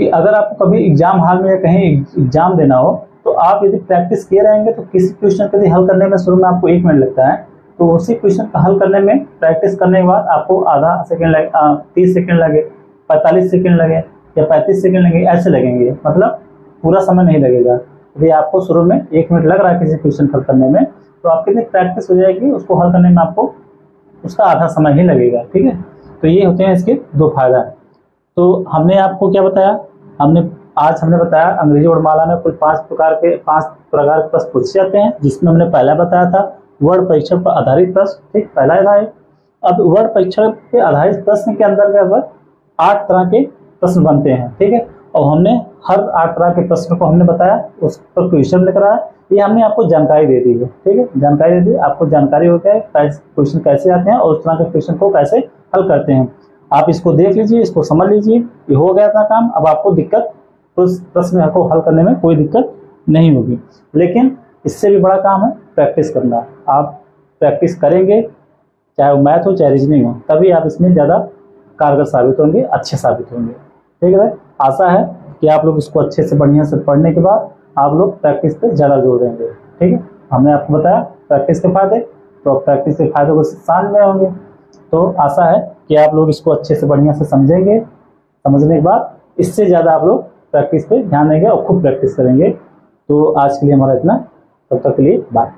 अगर आपको कभी एग्जाम हॉल में या कहीं एग्जाम देना हो, तो आप यदि प्रैक्टिस किए रहेंगे, तो किसी क्वेश्चन को यदि हल करने में शुरू में आपको 1 मिनट लगता है, तो उसी क्वेश्चन का हल करने में प्रैक्टिस करने के बाद आपको आधा सेकंड लगे, 30 सेकंड लगे, 45 सेकंड लगे या 35 सेकंड लगे, ऐसे लगेंगे। मतलब पूरा समय नहीं लगेगा। यदि आपको शुरू में 1 मिनट लग रहा है किसी क्वेश्चन हल करने में, तो आपकी यदि प्रैक्टिस हो जाएगी, उसको हल करने में आपको उसका आधा समय ही लगेगा। ठीक है, तो ये होते हैं इसके दो फायदा। तो हमने आपको क्या बताया, आज हमने बताया अंग्रेजी वर्णमाला में कुल 5 प्रकार के प्रश्न पूछे जाते हैं, जिसमें हमने पहला बताया था वर्ण परीक्षण पर आधारित प्रश्न। ठीक, पहला था। अब वर्ण परीक्षण पे आधारित प्रश्न के अंदर 8 तरह के प्रश्न बनते हैं। ठीक है, और हमने हर 8 तरह के प्रश्न को हमने बताया, उस पर क्वेश्चन लिख रहा है, ये हमने आपको जानकारी दे दी है। ठीक है, जानकारी दे दी, आपको जानकारी हो गया क्वेश्चन कैसे आते हैं और उस तरह के क्वेश्चन को कैसे हल करते हैं। आप इसको देख लीजिए, इसको समझ लीजिए, ये हो गया था काम। अब आपको दिक्कत, उस प्रश्न को हल करने में कोई दिक्कत नहीं होगी। लेकिन इससे भी बड़ा काम है प्रैक्टिस करना। आप प्रैक्टिस करेंगे, चाहे वो मैथ हो चाहे रीजनिंग हो, तभी आप इसमें ज़्यादा कारगर साबित होंगे, अच्छे साबित होंगे। ठीक है, आशा है कि आप लोग इसको अच्छे से बढ़िया से पढ़ने के बाद आप लोग प्रैक्टिस पे ज़्यादा जोर देंगे। ठीक है, हमने आपको बताया प्रैक्टिस के फायदे, तो प्रैक्टिस के फायदे को समझ में होंगे। तो आशा है कि आप लोग इसको अच्छे से बढ़िया से समझेंगे। समझने के बाद इससे ज़्यादा आप लोग प्रैक्टिस पे ध्यान देंगे और खूब प्रैक्टिस करेंगे। तो आज के लिए हमारा इतना, तब तक के लिए बाय।